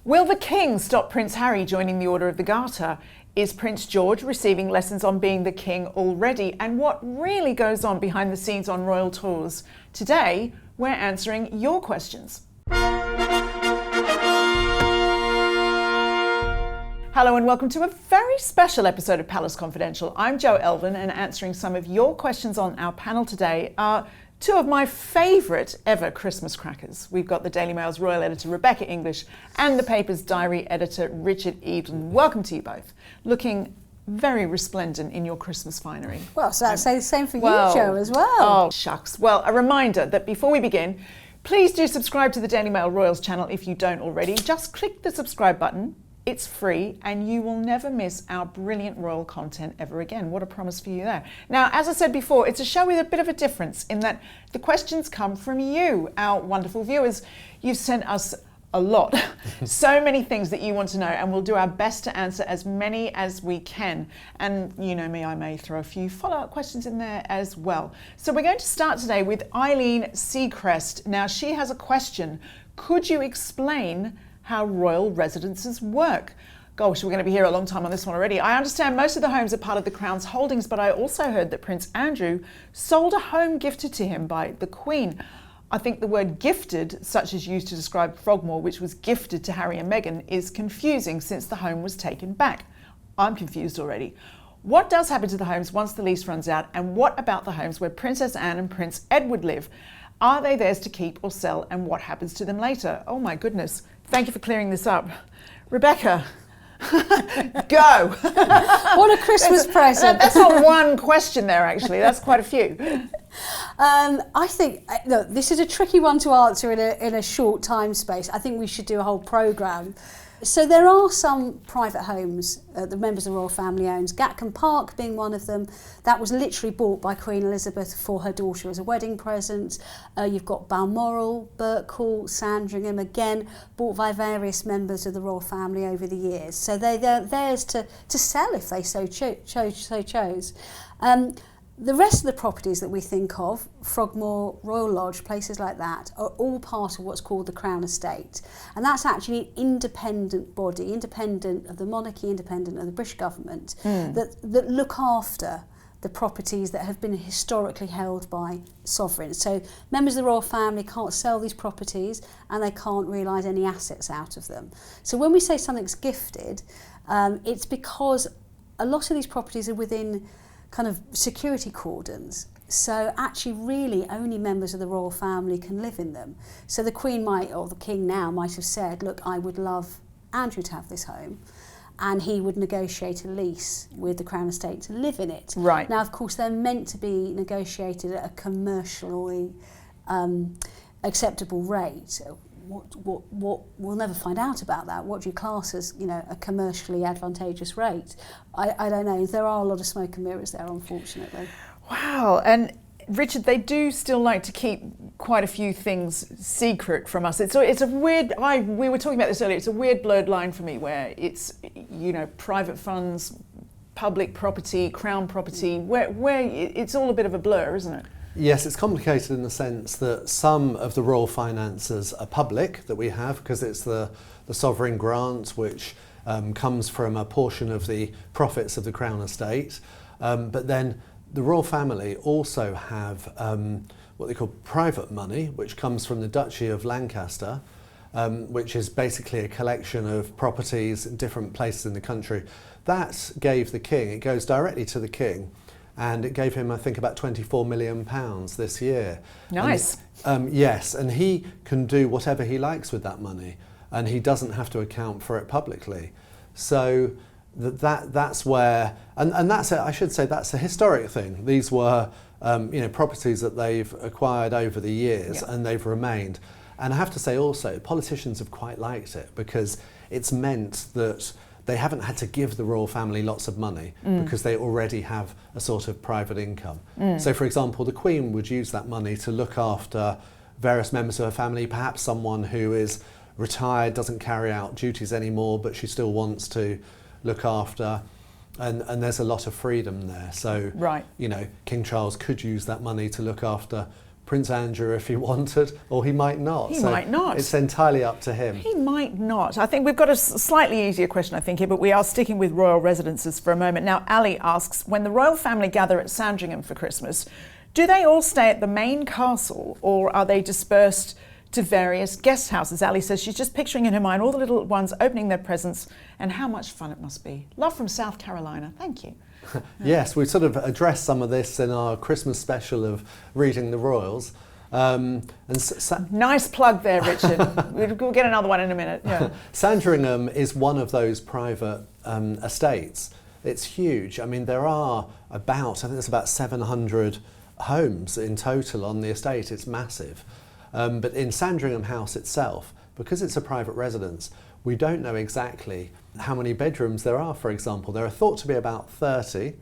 Will the King stop Prince Harry joining the Order of the Garter? Is Prince George receiving lessons on being the King already? And what really goes on behind the scenes on royal tours? Today, we're answering your questions. Hello and welcome to a very special episode of Palace Confidential. I'm Jo Elvin, and answering some of your questions on our panel today are two of my favourite ever Christmas crackers. We've got the Daily Mail's royal editor Rebecca English and the paper's diary editor Richard Evelyn. Welcome to you both. Looking very resplendent in your Christmas finery. Well, so I'd say the same for you, Jo, as well. Oh, shucks. Well, a reminder that before we begin, please do subscribe to the Daily Mail Royals channel if you don't already. Just click the subscribe button. It's free and you will never miss our brilliant royal content ever again. What a promise for you there. Now, as I said before, it's a show with a bit of a difference in that the questions come from you, our wonderful viewers. You've sent us a lot, so many things that you want to know, and we'll do our best to answer as many as we can. And you know me, I may throw a few follow-up questions in there as well. So we're going to start today with Eileen Seacrest. Now, she has a question. Could you explain how royal residences work? Gosh, we're going to be here a long time on this one already. I understand most of the homes are part of the Crown's holdings, but I also heard that Prince Andrew sold a home gifted to him by the Queen. I think the word gifted, such as used to describe Frogmore, which was gifted to Harry and Meghan, is confusing since the home was taken back. I'm confused already. What does happen to the homes once the lease runs out, and what about the homes where Princess Anne and Prince Edward live? Are they theirs to keep or sell, and what happens to them later? Oh my goodness. Thank you for clearing this up. Rebecca, go. What a Christmas present. That's not one question there, actually. That's quite a few. I think, look, this is a tricky one to answer in a short time space. I think we should do a whole programme. So there are some private homes the members of the royal family owns, Gatcombe Park being one of them. That was literally bought by Queen Elizabeth for her daughter as a wedding present. You've got Balmoral, Birkhall, Sandringham, again bought by various members of the royal family over the years. So they're theirs to sell if they so chose. The rest of the properties that we think of, Frogmore, Royal Lodge, places like that, are all part of what's called the Crown Estate. And that's actually an independent body, independent of the monarchy, independent of the British government, that look after the properties that have been historically held by sovereigns. So members of the royal family can't sell these properties and they can't realise any assets out of them. So when we say something's gifted, it's because a lot of these properties are within kind of security cordons. So actually really only members of the royal family can live in them. So the Queen might, or the King now, might have said, look, I would love Andrew to have this home. And he would negotiate a lease with the Crown Estate to live in it. Right. Now, of course, they're meant to be negotiated at a commercially acceptable rate. What we'll never find out about that. What do you class as, a commercially advantageous rate? I don't know. There are a lot of smoke and mirrors there, unfortunately. Wow. And Richard, they do still like to keep quite a few things secret from us. It's a weird, we were talking about this earlier, it's a weird blurred line for me where it's, private funds, public property, Crown property, where it's all a bit of a blur, isn't it? Yes, it's complicated in the sense that some of the royal finances are public that we have because it's the sovereign grant which comes from a portion of the profits of the Crown Estate. But then the royal family also have what they call private money, which comes from the Duchy of Lancaster, which is basically a collection of properties in different places in the country. That gave the King, it goes directly to the King, and it gave him, I think, about £24 million this year. Nice. And, yes, and he can do whatever he likes with that money, and he doesn't have to account for it publicly. So that's where, and that's I should say that's a historic thing. These were properties that they've acquired over the years, and they've remained. And I have to say also, politicians have quite liked it because it's meant that they haven't had to give the royal family lots of money because they already have a sort of private income. So, for example, the Queen would use that money to look after various members of her family, perhaps someone who is retired, doesn't carry out duties anymore, but she still wants to look after. And there's a lot of freedom there. So, right. King Charles could use that money to look after Prince Andrew if he wanted, or he might not. He might not. It's entirely up to him. He might not. I think we've got a slightly easier question, I think, here, but we are sticking with royal residences for a moment. Now, Ali asks, when the royal family gather at Sandringham for Christmas, do they all stay at the main castle, or are they dispersed to various guest houses? Ali says she's just picturing in her mind all the little ones opening their presents and how much fun it must be. Love from South Carolina. Thank you. Yes, we sort of addressed some of this in our Christmas special of Reading the Royals. Nice plug there, Richard. We'll get another one in a minute. Yeah. Sandringham is one of those private estates. It's huge. I mean, there are I think there's about 700 homes in total on the estate. It's massive. But in Sandringham House itself, because it's a private residence, we don't know exactly how many bedrooms there are, for example. There are thought to be about 30,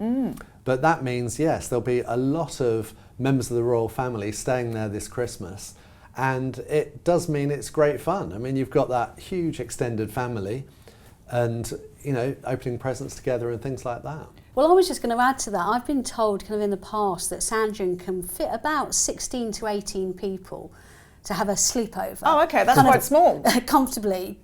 but that means, yes, there'll be a lot of members of the royal family staying there this Christmas, and it does mean it's great fun. I mean, you've got that huge extended family and, you know, opening presents together and things like that. Well, I was just going to add to that. I've been told kind of in the past that Sandringham can fit about 16 to 18 people to have a sleepover. Oh, okay, that's quite small. Comfortably.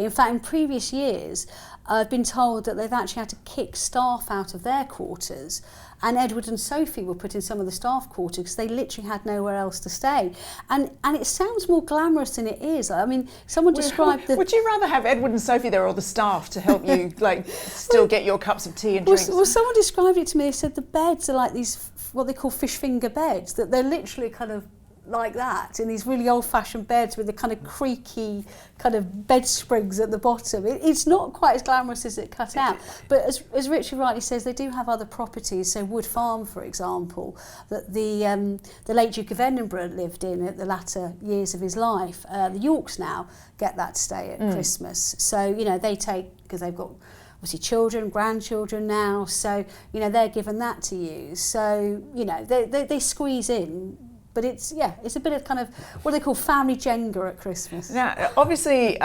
In fact, in previous years, I've been told that they've actually had to kick staff out of their quarters, and Edward and Sophie were put in some of the staff quarters because they literally had nowhere else to stay. And it sounds more glamorous than it is. I mean, someone described the... Would you rather have Edward and Sophie there or the staff to help you, like, still get your cups of tea and drinks? Well, someone described it to me. They said the beds are like these, what they call fish finger beds, that they're literally kind of like that, in these really old-fashioned beds with the kind of creaky kind of bed springs at the bottom. It's not quite as glamorous as it cut out, but as Richard rightly says, they do have other properties. So Wood Farm, for example, that the late Duke of Edinburgh lived in at the latter years of his life. The Yorks now get that to stay at Christmas. So, you know, they take, because they've got obviously children, grandchildren now, so, you know, they're given that to use. So, you know, they squeeze in. But it's a bit of kind of what they call family Jenga at Christmas. Now, obviously,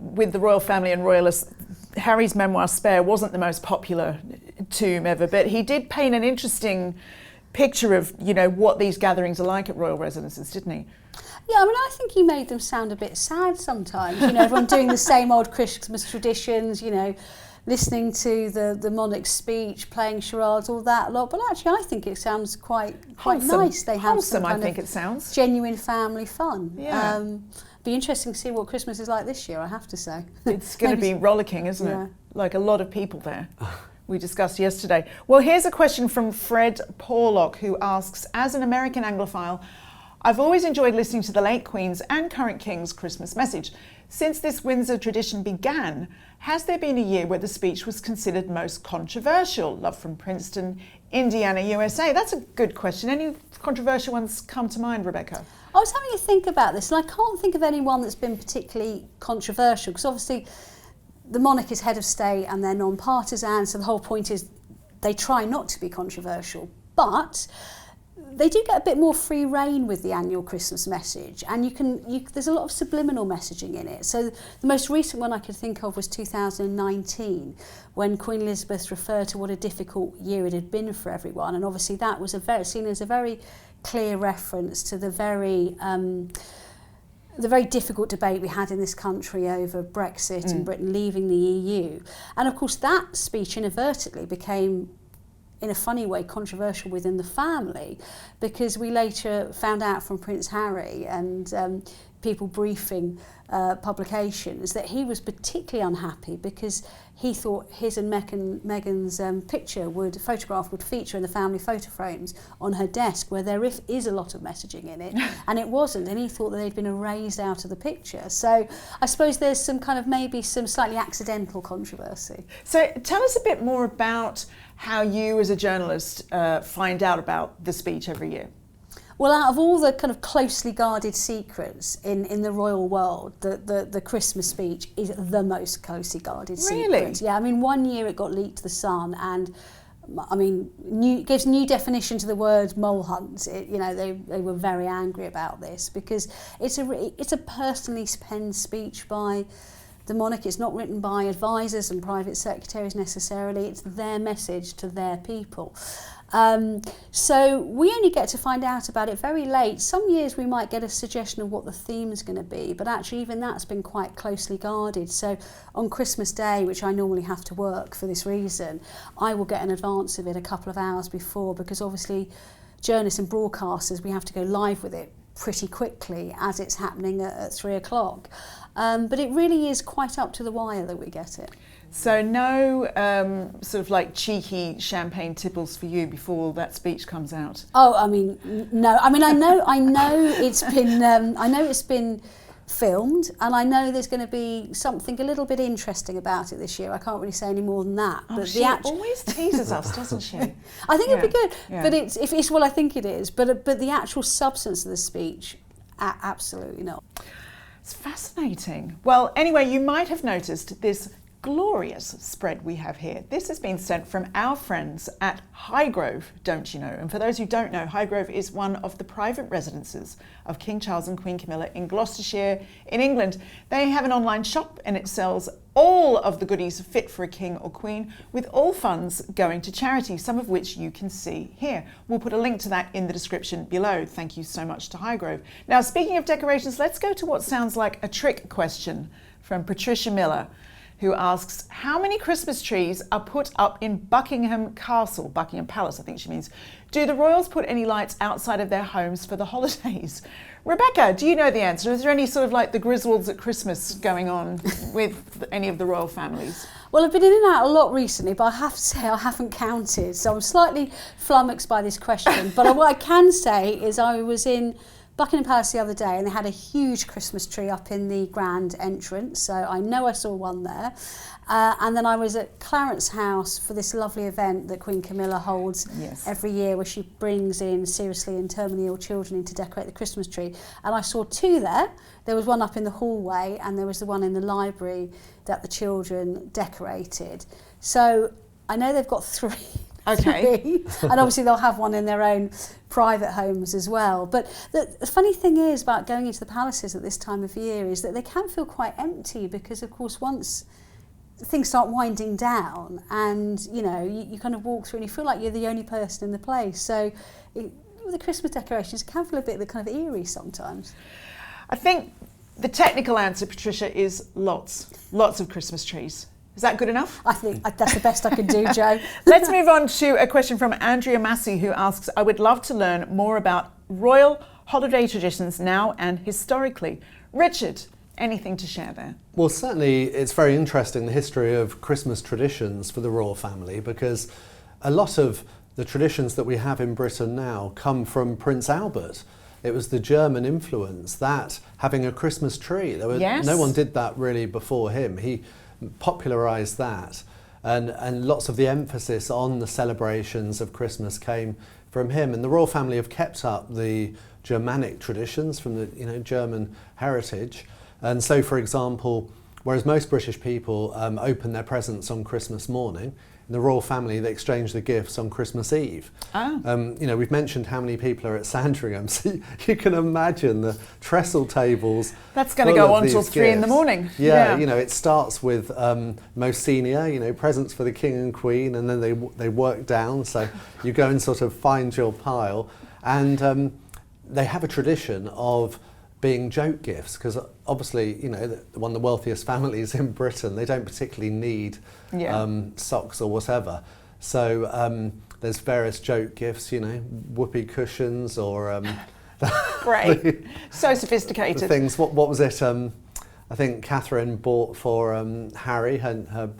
with the royal family and royalists, Harry's memoir Spare wasn't the most popular tomb ever, but he did paint an interesting picture of, you know, what these gatherings are like at royal residences, didn't he? Yeah, I mean, I think he made them sound a bit sad sometimes. You know, everyone doing the same old Christmas traditions, you know, listening to the monarch's speech, playing charades, all that lot. But actually, I think it sounds quite nice. They have wholesome, some kind I think of it sounds. genuine family fun. Yeah. Be interesting to see what Christmas is like this year, I have to say. It's going to be rollicking, isn't Yeah. it? Like a lot of people there. We discussed yesterday. Well, here's a question from Fred Porlock, who asks, as an American Anglophile, I've always enjoyed listening to the late Queen's and current King's Christmas message. Since this Windsor tradition began, has there been a year where the speech was considered most controversial? Love from Princeton, Indiana, USA. That's a good question. Any controversial ones come to mind, Rebecca? I was having a think about this, and I can't think of anyone that's been particularly controversial, because obviously the monarch is head of state and they're non-partisan, so the whole point is they try not to be controversial. But they do get a bit more free rein with the annual Christmas message, and there's a lot of subliminal messaging in it. So the most recent one I could think of was 2019, when Queen Elizabeth referred to what a difficult year it had been for everyone, and obviously that was seen as a very clear reference to the very difficult debate we had in this country over Brexit and Britain leaving the EU. And of course that speech inadvertently became, in a funny way, controversial within the family, because we later found out from Prince Harry and people briefing publications that he was particularly unhappy because he thought his and Meghan's photograph would feature in the family photo frames on her desk, where there is a lot of messaging in it, and it wasn't, and he thought that they'd been erased out of the picture. So I suppose there's some kind of maybe some slightly accidental controversy. So tell us a bit more about how you as a journalist find out about the speech every year. Well, out of all the kind of closely guarded secrets in the royal world, the Christmas speech is the most closely guarded secret. Really? Yeah, I mean, one year it got leaked to The Sun, and I mean, gives new definition to the word mole hunt. They were very angry about this because it's a personally penned speech by the monarch. It's not written by advisors and private secretaries necessarily. It's their message to their people. So we only get to find out about it very late. Some years we might get a suggestion of what the theme is going to be, but actually even that's been quite closely guarded. So on Christmas Day, which I normally have to work for this reason, I will get an advance of it a couple of hours before, because obviously journalists and broadcasters, we have to go live with it pretty quickly as it's happening at 3 o'clock. But it really is quite up to the wire that we get it. So no sort of like cheeky champagne tipples for you before that speech comes out? Oh, I mean, no. I mean, I know it's been filmed, and I know there's going to be something a little bit interesting about it this year. I can't really say any more than that. Oh, but she always teases us, doesn't she? I think it'd be good, yeah. but it's well, I think it is. But the actual substance of the speech, absolutely not. It's fascinating. Well, anyway, you might have noticed this glorious spread we have here. This has been sent from our friends at Highgrove, don't you know? And for those who don't know, Highgrove is one of the private residences of King Charles and Queen Camilla in Gloucestershire in England. They have an online shop and it sells all of the goodies fit for a king or queen, with all funds going to charity, some of which you can see here. We'll put a link to that in the description below. Thank you so much to Highgrove. Now, speaking of decorations, let's go to what sounds like a trick question from Patricia Miller, who asks, how many Christmas trees are put up in Buckingham Castle, Buckingham Palace, I think she means. Do the royals put any lights outside of their homes for the holidays? Rebecca, do you know the answer? Is there any sort of like the Griswolds at Christmas going on with any of the royal families? Well, I've been in and out a lot recently, but I have to say I haven't counted. So I'm slightly flummoxed by this question. But what I can say is I was in Buckingham Palace the other day and they had a huge Christmas tree up in the grand entrance, so I know I saw one there. And then I was at Clarence House for this lovely event that Queen Camilla holds every year, where she brings in seriously and terminally ill children in to decorate the Christmas tree. And I saw two there. There was one up in the hallway and there was the one in the library that the children decorated. So I know they've got three. Okay. And obviously they'll have one in their own private homes as well. But the funny thing is about going into the palaces at this time of year is that they can feel quite empty, because of course once things start winding down and you kind of walk through and you feel like you're the only person in the place. So the Christmas decorations can feel a bit kind of eerie sometimes. I think the technical answer, Patricia, is lots of Christmas trees. Is that good enough? I think that's the best I can do, Jo. Let's move on to a question from Andrea Massey, who asks, I would love to learn more about royal holiday traditions now and historically. Richard, anything to share there? Well, certainly it's very interesting, the history of Christmas traditions for the royal family, because a lot of the traditions that we have in Britain now come from Prince Albert. It was the German influence, that having a Christmas tree. No one did that really before him. He popularised that, and lots of the emphasis on the celebrations of Christmas came from him. And the royal family have kept up the Germanic traditions from the German heritage. And so, for example, whereas most British people open their presents on Christmas morning, in the royal family they exchange the gifts on Christmas Eve. We've mentioned how many people are at Sandringham, so you can imagine the trestle tables. That's going to go on till 3 in the morning. Yeah, it starts with most senior, presents for the king and queen, and then they work down. So you go and sort of find your pile, and they have a tradition of being joke gifts, because obviously, one of the wealthiest families in Britain, they don't particularly need socks or whatever. So there's various joke gifts, whoopee cushions or... Great. So sophisticated. Things. What was it? I think Catherine bought for Harry, her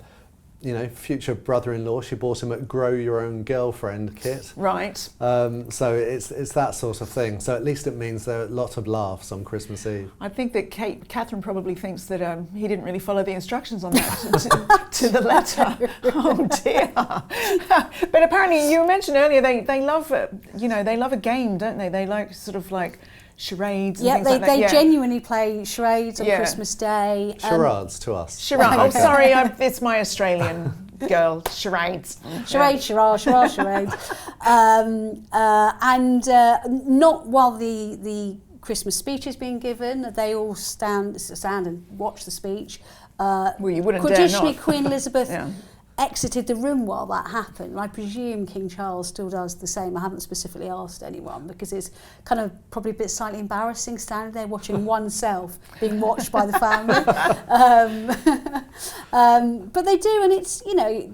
future brother-in-law. She bought him a Grow Your Own Girlfriend kit. Right. So it's that sort of thing. So at least it means there are lots of laughs on Christmas Eve. I think that Catherine probably thinks that he didn't really follow the instructions on that to the letter. Oh dear. But apparently, you mentioned earlier they love they love a game, don't they? They like sort of like charades and things like that. They genuinely play charades on Christmas Day. Charades to us. Charades. Oh, sorry, it's my Australian girl. Charades. Charades. And not while the Christmas speech is being given. They all stand and watch the speech. Well, you wouldn't dare traditionally, not. Queen Elizabeth Yeah. exited the room while that happened. I presume King Charles still does the same. I haven't specifically asked anyone because it's kind of probably a bit slightly embarrassing standing there watching oneself being watched by the family. But they do, and it's, you know,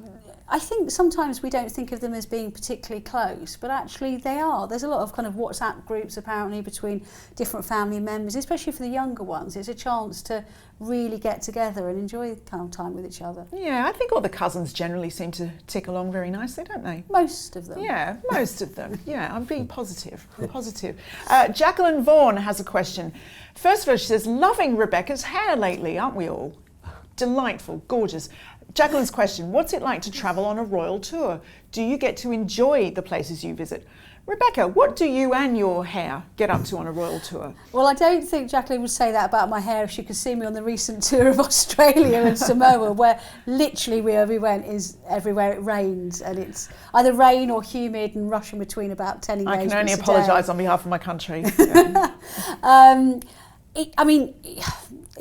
I think sometimes we don't think of them as being particularly close, but actually they are. There's a lot of kind of WhatsApp groups apparently between different family members, especially for the younger ones. It's a chance to really get together and enjoy kind of time with each other. Yeah, I think all the cousins generally seem to tick along very nicely, don't they? Most of them. Yeah, most of them. Yeah, I'm being positive. Positive. Jacqueline Vaughan has a question. First of all, she says, loving Rebecca's hair lately, aren't we all? Delightful, gorgeous. Jacqueline's question, what's it like to travel on a royal tour? Do you get to enjoy the places you visit? Rebecca, what do you and your hair get up to on a royal tour? Well, I don't think Jacqueline would say that about my hair if she could see me on the recent tour of Australia and Samoa, where literally wherever we went is everywhere it rains, and it's either rain or humid and rushing between about 10 engagements I can only a day. apologise on behalf of my country. Yeah. I mean,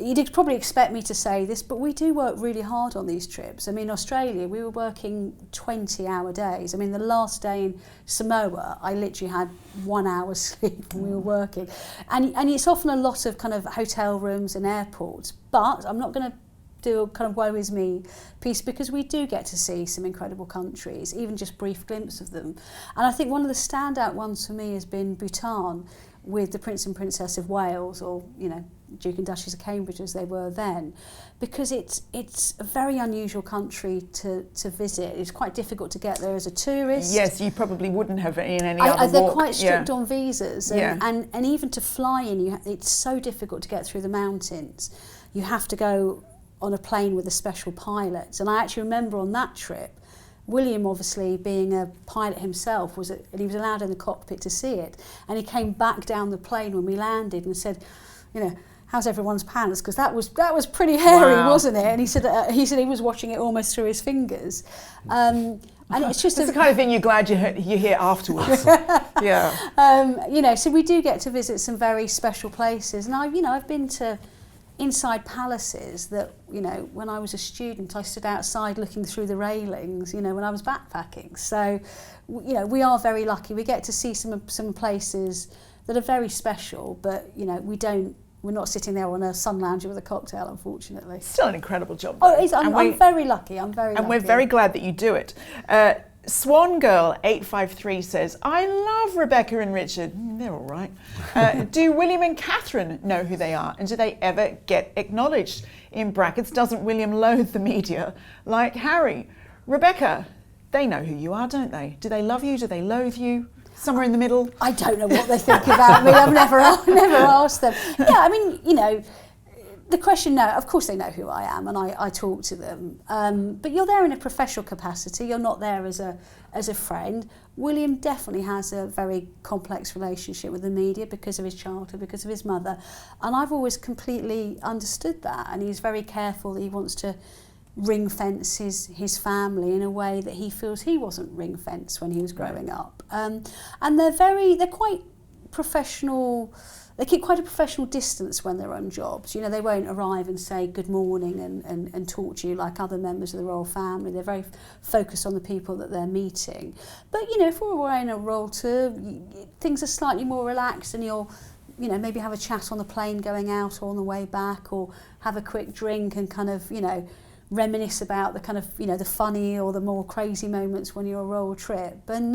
you'd probably expect me to say this, but we do work really hard on these trips. I mean, Australia, we were working 20-hour days. I mean, the last day in Samoa, I literally had 1 hour's sleep when we were working. And it's often a lot of kind of hotel rooms and airports, but I'm not going to do a kind of woe is me piece because we do get to see some incredible countries, even just brief glimpse of them. And I think one of the standout ones for me has been Bhutan, with the Prince and Princess of Wales, or, you know, Duke and Duchess of Cambridge as they were then, because it's a very unusual country to visit. It's quite difficult to get there as a tourist. Yes, you probably wouldn't have in any other They're walk. quite strict on visas, and, Yeah. and even to fly in, it's so difficult to get through the mountains. You have to go on a plane with a special pilot. And I actually remember on that trip, William, obviously being a pilot himself, and he was allowed in the cockpit to see it. And he came back down the plane when we landed and said, you know, how's everyone's pants? Because that was pretty hairy, Wow. wasn't it? And he said he was watching it almost through his fingers. And it's just It's the kind of thing you're glad you hear afterwards. Yeah. you know, so we do get to visit some very special places. And I've been to inside palaces that, you know, when I was a student, I stood outside looking through the railings, you know, when I was backpacking. So, you know, we are very lucky. We get to see some places that are very special, but, you know, we're not sitting there on a sun lounger with a cocktail, unfortunately. Still an incredible job. Oh, though. I'm very lucky. I'm very lucky. And we're very glad that you do it. Swan Girl 853 says, I love Rebecca and Richard. They're all right. Do William and Catherine know who they are? And do they ever get acknowledged? In brackets, doesn't William loathe the media like Harry? Rebecca, they know who you are, don't they? Do they love you? Do they loathe you? Somewhere in the middle? I don't know what they think about me. I've never asked them. Yeah, I mean, you know, the question, no, of course they know who I am, and I talk to them. But you're there in a professional capacity. You're not there as a friend. William definitely has a very complex relationship with the media because of his childhood, because of his mother. And I've always completely understood that. And he's very careful that he wants to ring fence his family in a way that he feels he wasn't ring fenced when he was growing up. And they're quite professional. They keep quite a professional distance when they're on jobs. You know, they won't arrive and say good morning and talk to you like other members of the royal family. They're very focused on the people that they're meeting. But, you know, if we're away on a royal tour, things are slightly more relaxed, and you'll, you know, maybe have a chat on the plane going out or on the way back, or have a quick drink and kind of, you know, reminisce about the kind of, you know, the funny or the more crazy moments when you're on a royal trip. And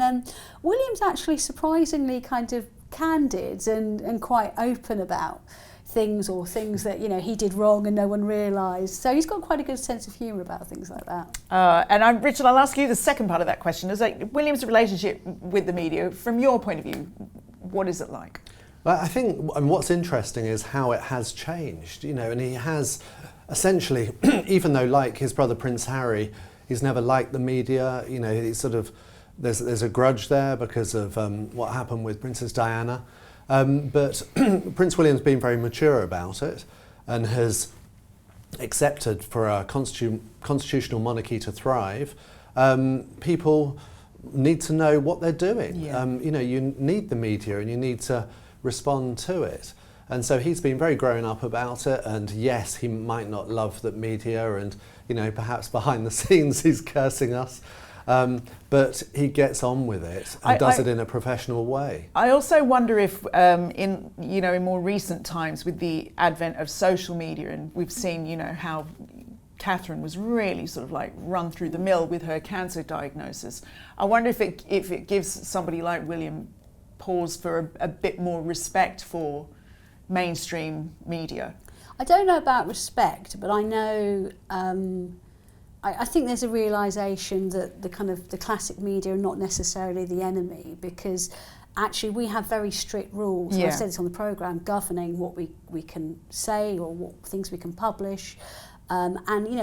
William's actually surprisingly kind of candid and quite open about things that, you know, he did wrong and no one realised. So he's got quite a good sense of humour about things like that. Richard, I'll ask you the second part of that question. Is like William's relationship with the media, from your point of view, what is it like? Well, I think, and what's interesting is how it has changed, you know, and he has essentially, even though like his brother Prince Harry, he's never liked the media, you know, he's sort of, there's a grudge there because of what happened with Princess Diana. But Prince William's been very mature about it and has accepted for a constitutional monarchy to thrive. People need to know what they're doing. Yeah. You know, you need the media and you need to respond to it. And so he's been very grown up about it, and yes, he might not love the media, and perhaps behind the scenes he's cursing us, but he gets on with it and does it in a professional way. I also wonder if in more recent times, with the advent of social media, and we've seen how Catherine was really sort of like run through the mill with her cancer diagnosis. I wonder if it gives somebody like William pause for a bit more respect for mainstream media. I don't know about respect, but I know I think there's a realisation that the classic media are not necessarily the enemy, because actually we have very strict rules. Yeah. I've said this on the programme, governing what we can say or what things we can publish. And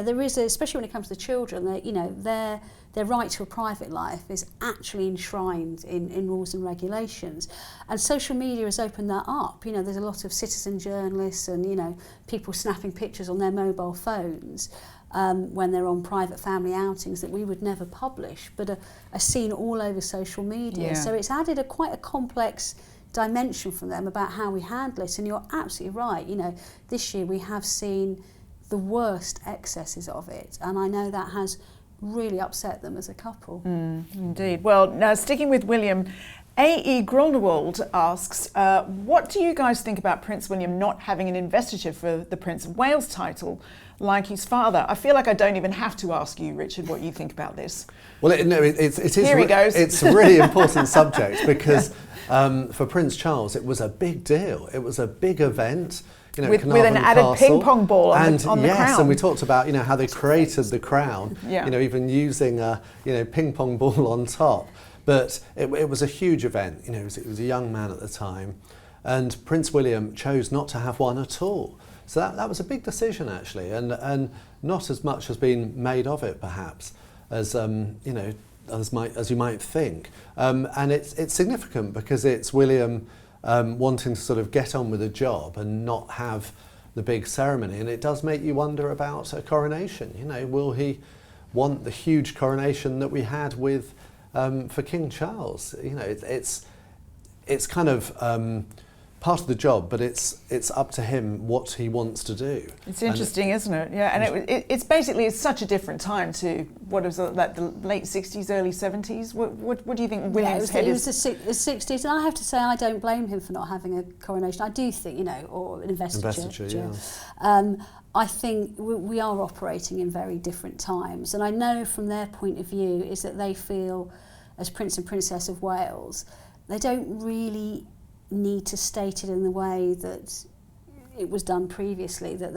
there is, especially when it comes to children, that their right to a private life is actually enshrined in rules and regulations. And social media has opened that up. There's a lot of citizen journalists and people snapping pictures on their mobile phones when they're on private family outings that we would never publish, but are seen all over social media. Yeah. So it's added quite a complex dimension from them about how we handle it. And you're absolutely right. This year we have seen the worst excesses of it, and I know that has really upset them as a couple. Indeed. Well, now sticking with William, A.E. Gronewald asks, what do you guys think about Prince William not having an investiture for the Prince of Wales title like his father? I feel like I don't even have to ask you, Richard, what you think about this. Well, it is. Here he goes. It's a really important subject, because for Prince Charles it was a big deal. It was a big event. With an added ping pong ball on the crown. Yes, and we talked about how they created the crown. Yeah. Even using a ping pong ball on top. But it was a huge event. It was a young man at the time, and Prince William chose not to have one at all. So that was a big decision, actually, and not as much has been made of it, perhaps, as as you might think. And it's significant because it's William wanting to sort of get on with a job and not have the big ceremony, and it does make you wonder about a coronation. Will he want the huge coronation that we had with for King Charles? It's kind of part of the job, but it's up to him what he wants to do. It's interesting, isn't it? Yeah, and it's basically such a different time to what was like the late 60s, early 70s. What do you think William's head is? It was the 60s, and I have to say I don't blame him for not having a coronation. I do think, or an investiture. Yeah. I think we are operating in very different times, and I know from their point of view is that they feel, as Prince and Princess of Wales, they don't really need to state it in the way that it was done previously, that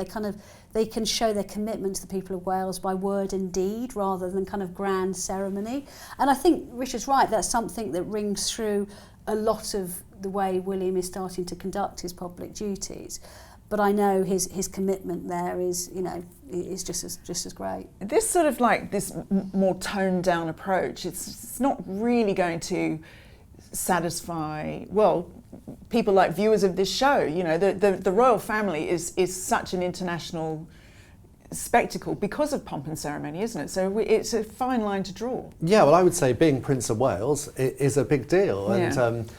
they can show their commitment to the people of Wales by word and deed rather than kind of grand ceremony. And I think Richard's right, that's something that rings through a lot of the way William is starting to conduct his public duties. But I know his commitment there is just as great. This sort of like this more toned down approach, it's not really going to satisfy, people like viewers of this show. The royal family is such an international spectacle because of pomp and ceremony, isn't it? So it's a fine line to draw. Yeah, well, I would say being Prince of Wales is a big deal, and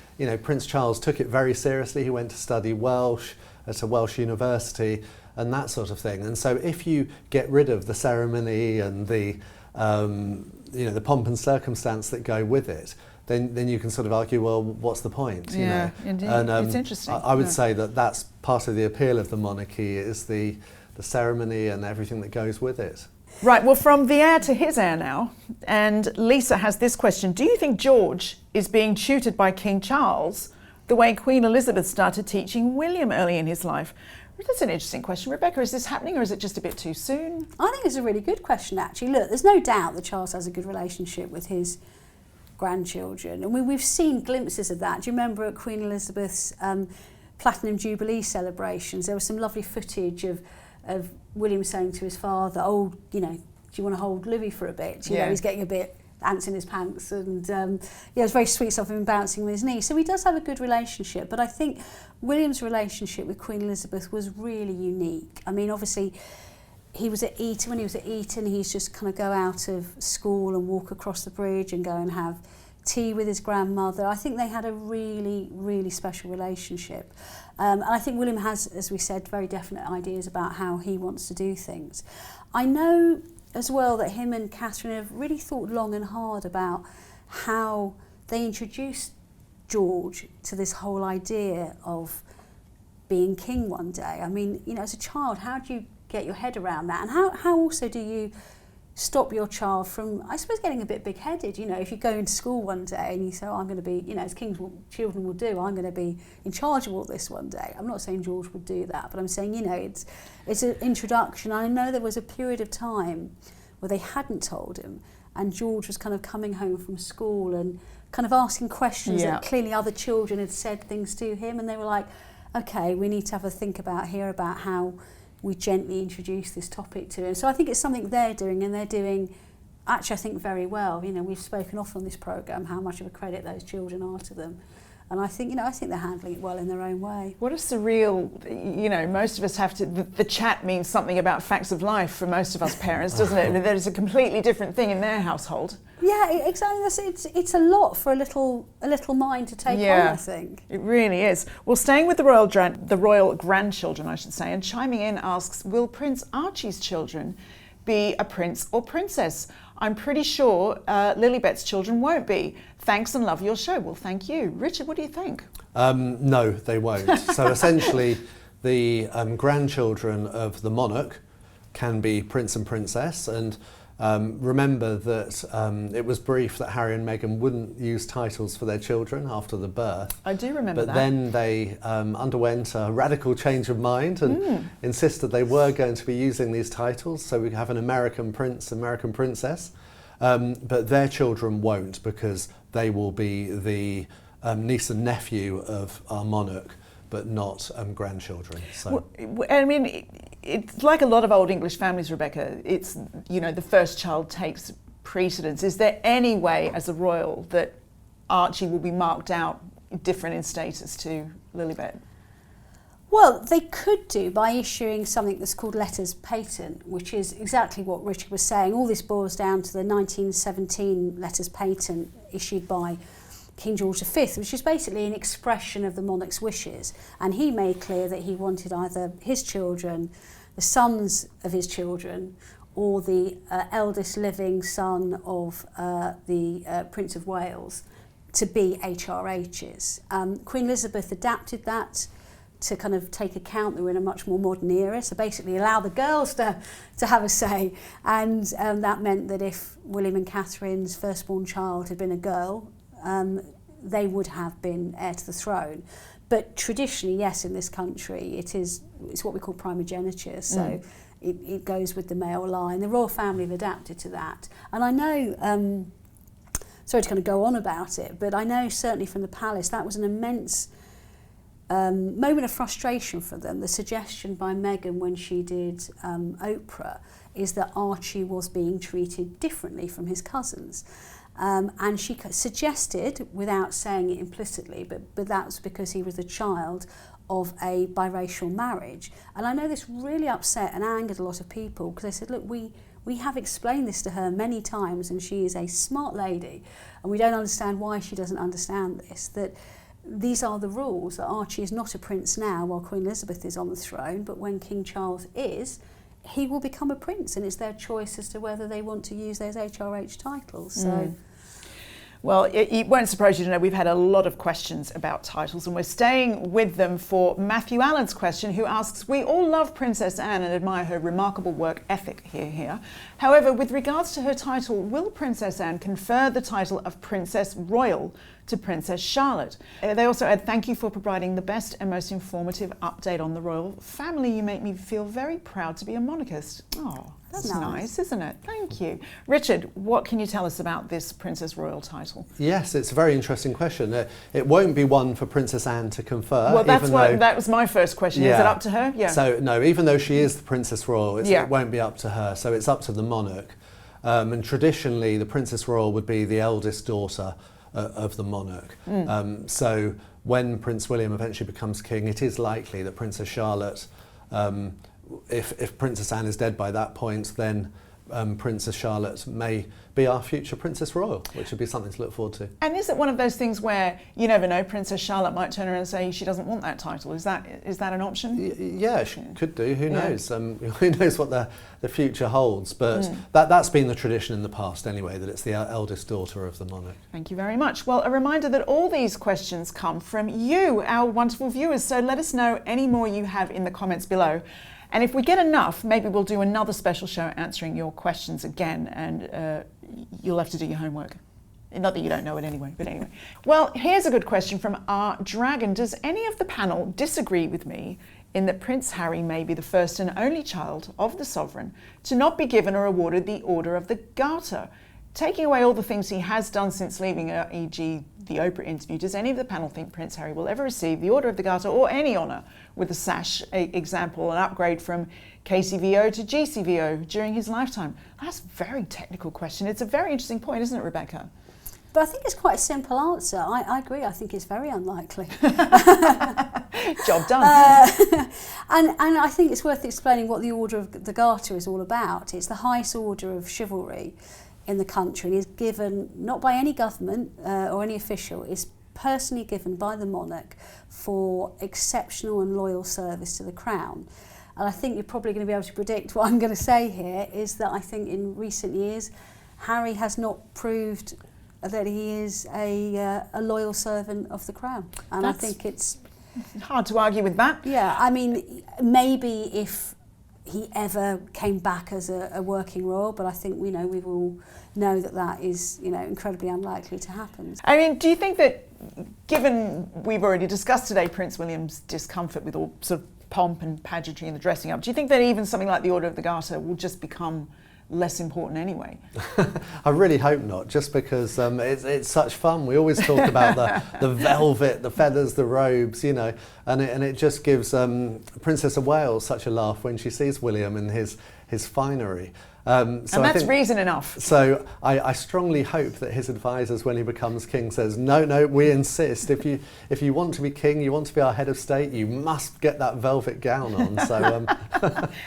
Prince Charles took it very seriously. He went to study Welsh at a Welsh university and that sort of thing. And so if you get rid of the ceremony and the pomp and circumstance that go with it, then you can sort of argue, well, what's the point? Indeed. And, it's interesting. I would say that's part of the appeal of the monarchy, is the ceremony and everything that goes with it. Right, well, from the heir to his heir now, and Lisa has this question. Do you think George is being tutored by King Charles the way Queen Elizabeth started teaching William early in his life? That's an interesting question. Rebecca, is this happening or is it just a bit too soon? I think it's a really good question, actually. Look, there's no doubt that Charles has a good relationship with his grandchildren, and we've seen glimpses of that. Do you remember at Queen Elizabeth's Platinum Jubilee celebrations, there was some lovely footage of William saying to his father, do you want to hold Louis for a bit? You know, he's getting a bit ants in his pants, and it's very sweet stuff of him bouncing on his knee. So he does have a good relationship, but I think William's relationship with Queen Elizabeth was really unique. I mean, obviously, he was at Eton. When he was at Eton, he's just kind of go out of school and walk across the bridge and go and have tea with his grandmother. I think they had a really, really special relationship. And I think William has, as we said, very definite ideas about how he wants to do things. I know as well that him and Catherine have really thought long and hard about how they introduced George to this whole idea of being king one day. I mean, you know, as a child, how do you get your head around that? And how also do you stop your child from, I suppose, getting a bit big-headed? You know, if you go into school one day and you say, oh, I'm going to be, you know, as children will do, I'm going to be in charge of all this one day. I'm not saying George would do that, but I'm saying, you know, it's an introduction. I know there was a period of time where they hadn't told him, and George was kind of coming home from school and kind of asking questions that clearly other children had said things to him, and they were like, okay, we need to have a think about how we gently introduce this topic to him. So I think it's something they're doing, and they're doing, actually, I think, very well. You know, we've spoken often on this programme how much of a credit those children are to them. And I think, you know, I think they're handling it well in their own way. What a surreal, you know, most of us have to, the chat means something about facts of life for most of us parents, doesn't it? There's a completely different thing in their household. Yeah, exactly. It's a lot for a little mind to take on, I think. It really is. Well, staying with the royal grandchildren, I should say, and chiming in asks, will Prince Archie's children be a prince or princess? I'm pretty sure Lilibet's children won't be. Thanks and love your show. Well, thank you. Richard, what do you think? No, they won't. So essentially, the grandchildren of the monarch can be prince and princess. And remember that it was briefed that Harry and Meghan wouldn't use titles for their children after the birth. I do remember that. But then they underwent a radical change of mind and insisted they were going to be using these titles. So we have an American prince, American princess. But their children won't, because they will be the niece and nephew of our monarch, but not grandchildren. So. Well, I mean, it's like a lot of old English families, Rebecca. It's, you know, the first child takes precedence. Is there any way, as a royal, that Archie will be marked out different in status to Lilibet? Well, they could do by issuing something that's called letters patent, which is exactly what Richard was saying. All this boils down to the 1917 letters patent issued by King George V, which is basically an expression of the monarch's wishes. And he made clear that he wanted either his children, the sons of his children, or the eldest living son of the Prince of Wales to be HRHs. Queen Elizabeth adapted that to kind of take account that we're in a much more modern era, so basically allow the girls to have a say, and that meant that if William and Catherine's firstborn child had been a girl, they would have been heir to the throne. But traditionally, yes, in this country, it's what we call primogeniture, so it goes with the male line. The royal family have adapted to that. And I know, sorry to kind of go on about it, but I know certainly from the palace, that was an immense moment of frustration for them. The suggestion by Meghan when she did Oprah is that Archie was being treated differently from his cousins. And she suggested, without saying it implicitly, but that was because he was the child of a biracial marriage. And I know this really upset and angered a lot of people, because they said, look, we have explained this to her many times, and she is a smart lady, and we don't understand why she doesn't understand this, that these are the rules, that Archie is not a prince now while Queen Elizabeth is on the throne, but when King Charles is, he will become a prince, and it's their choice as to whether they want to use those HRH titles. So. Well, it won't surprise you to know we've had a lot of questions about titles, and we're staying with them for Matthew Allen's question, who asks, we all love Princess Anne and admire her remarkable work ethic here. However, with regards to her title, will Princess Anne confer the title of Princess Royal to Princess Charlotte? They also add, thank you for providing the best and most informative update on the royal family. You make me feel very proud to be a monarchist. Oh, that's nice, isn't it? Thank you. Richard, what can you tell us about this Princess Royal title? Yes, it's a very interesting question. It won't be one for Princess Anne to confer. Well, that was my first question. Yeah. Is it up to her? Yeah. So, no, even though she is the Princess Royal, it won't be up to her. So it's up to the monarch. And traditionally, the Princess Royal would be the eldest daughter of the monarch. So when Prince William eventually becomes king, it is likely that Princess Charlotte, if Princess Anne is dead by that point, then Princess Charlotte may be our future Princess Royal, which would be something to look forward to. And is it one of those things where you never know, Princess Charlotte might turn around and say she doesn't want that title? Is that an option? Yeah, she could do. Who knows? Who knows what the future holds? But that's been the tradition in the past anyway, that it's the eldest daughter of the monarch. Thank you very much. Well, a reminder that all these questions come from you, our wonderful viewers. So let us know any more you have in the comments below. And if we get enough, maybe we'll do another special show answering your questions again, and you'll have to do your homework. Not that you don't know it anyway, but anyway. Well, here's a good question from our dragon. Does any of the panel disagree with me in that Prince Harry may be the first and only child of the sovereign to not be given or awarded the Order of the Garter? Taking away all the things he has done since leaving, e.g. the Oprah interview, does any of the panel think Prince Harry will ever receive the Order of the Garter or any honour with a sash, example, an upgrade from KCVO to GCVO during his lifetime? That's a very technical question. It's a very interesting point, isn't it, Rebecca? But I think it's quite a simple answer. I agree. I think it's very unlikely. Job done. And I think it's worth explaining what the Order of the Garter is all about. It's the highest order of chivalry in the country, and is given not by any government or any official. It's personally given by the monarch for exceptional and loyal service to the crown. And I think you're probably going to be able to predict what I'm going to say here is that I think in recent years Harry has not proved that he is a loyal servant of the crown, and I think it's hard to argue with that. Yeah, I mean, maybe if he ever came back as a working royal, but I think we all know that is incredibly unlikely to happen. I mean, do you think that, given we've already discussed today Prince William's discomfort with all sort of pomp and pageantry and the dressing up, do you think that even something like the Order of the Garter will just become less important anyway? I really hope not, just because it's such fun. We always talk about the velvet, the feathers, the robes, and it just gives Princess of Wales such a laugh when she sees William and his finery. So and that's reason enough. So I strongly hope that his advisors, when he becomes king, says, no, we insist. If you want to be king, you want to be our head of state, you must get that velvet gown on. So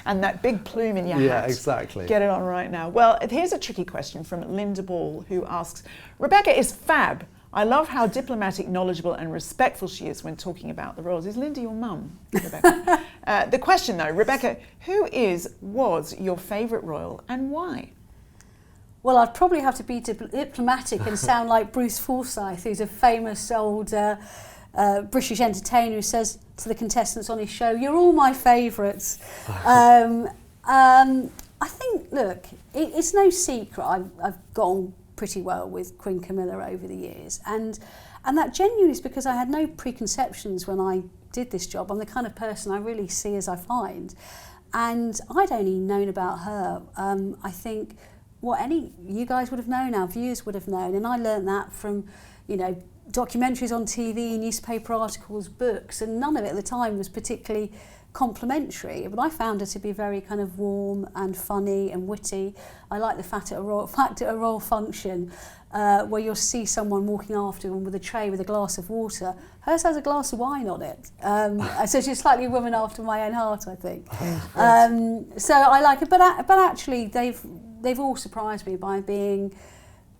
and that big plume in your hat. Yeah, exactly. Get it on right now. Well, here's a tricky question from Linda Ball, who asks, Rebecca is fab. I love how diplomatic, knowledgeable and respectful she is when talking about the royals. Is Linda your mum, Rebecca? The question though, Rebecca, who was your favourite royal and why? Well, I'd probably have to be diplomatic and sound like Bruce Forsyth, who's a famous old British entertainer who says to the contestants on his show, "You're all my favourites." I think, look, it's no secret I've got on pretty well with Queen Camilla over the years, and that genuinely is because I had no preconceptions when I did this job. I'm the kind of person I really see as I find, and I'd only known about her I think what you guys would have known, our viewers would have known, and I learned that from documentaries on TV, newspaper articles, books, and none of it at the time was particularly complimentary, but I found her to be very kind of warm and funny and witty. I like the fact at a royal function where you'll see someone walking after them with a tray with a glass of water. Hers has a glass of wine on it. So she's slightly a woman after my own heart, I think. So I like it, but actually they've all surprised me by being